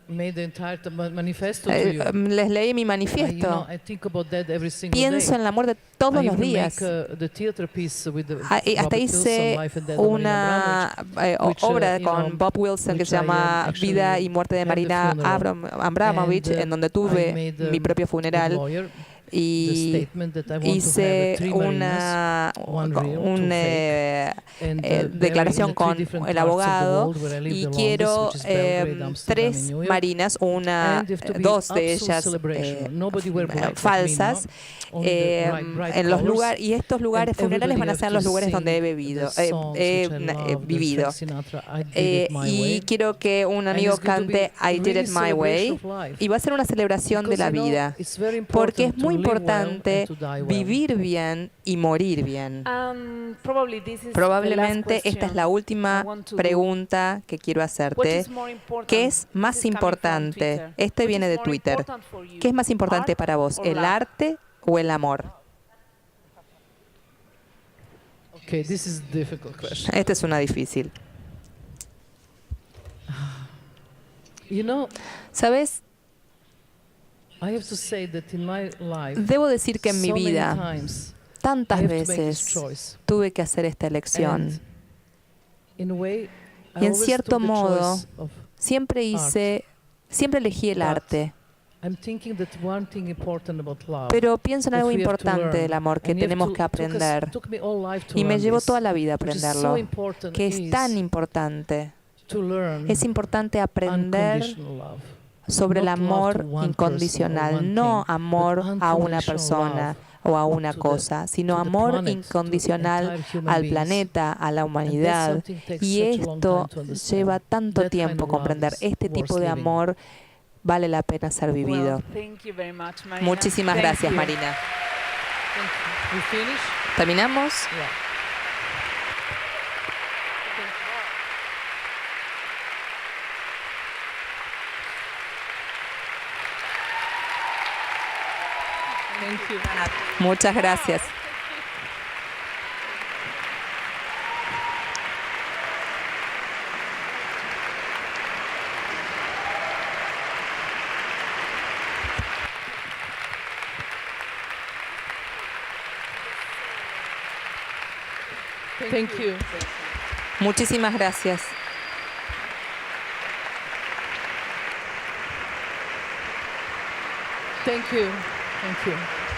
made the entire manifesto to you. Les leí mi You know, manifiesto. I think about that every single Pienso day. en la muerte todos I los even días. make, the theater piece with the Y hasta Bob hice Wilson, Life and Death of Marina una Abramovich, which, obra you know, con Bob Wilson que which se I, llama actually Vida y Muerte de had the Marina funeral. Abramovich, And, en donde I tuve made, mi propio the funeral lawyer, the y statement that I want to have hice three marinas, one real, two fake, and, buried declaración in the three con different el parts of the abogado world where I live y the longest, quiero which is Belgrade, Amsterdam, tres and New York. marinas, And if to be dos de absolute ellas celebration, nobody wear black like me, falsas, no? Only the bright en los colors. lugares, y estos lugares And funerales van a everybody ser have los to lugares donde he sing bebido, the songs which I love, the vivido. Frank Sinatra, I Did It My Y Way. quiero que un And amigo it's going to be cante I Did really It My Way, celebration of life. y va a ser una celebración de Because, la you know, vida, it's very porque es important muy to live well importante and to die well. vivir bien y morir bien. Probably this is the last Probablemente esta es question la I última want to do. pregunta que quiero What hacerte. is more important? ¿Qué es This más is coming from importante? Twitter. Este What viene is de more Twitter. important for you? ¿Qué es más importante Art para vos, or el love? arte o el amor? Okay, this is a difficult question. Esta es una difícil. You know, ¿Sabes? I have to say that in my life, Debo decir que en mi so many vida, times, I tantas have to make this veces choice. tuve que hacer esta elección. And in a way, I Y en always cierto took the modo, choice of siempre elegí el But arte. I'm thinking that one thing important about love, Pero pienso en that algo we have to importante learn, del amor que and you have tenemos to- que aprender. took me all life to Y me learn llevó this, toda la vida which is so aprenderlo. important Que es is tan importante. to learn Es importante aprender unconditional love. sobre el Not love to amor one person or incondicional, one no thing, amor but a una unconditional persona love o a una to the- cosa, sino to the amor planet, to the incondicional entire human al beings. planeta, a la And that's humanidad. something takes Y such a long esto time to understand. lleva tanto That tiempo kind of love comprender. is Este tipo worth de living. amor vale la pena ser vivido. Well, thank you very much, Marina. Muchísimas Thank gracias, you. Marina. Thank you. We finish? ¿Terminamos? Yeah. Thank you. Muchas gracias. Thank you. Muchísimas gracias. Thank you. Thank you.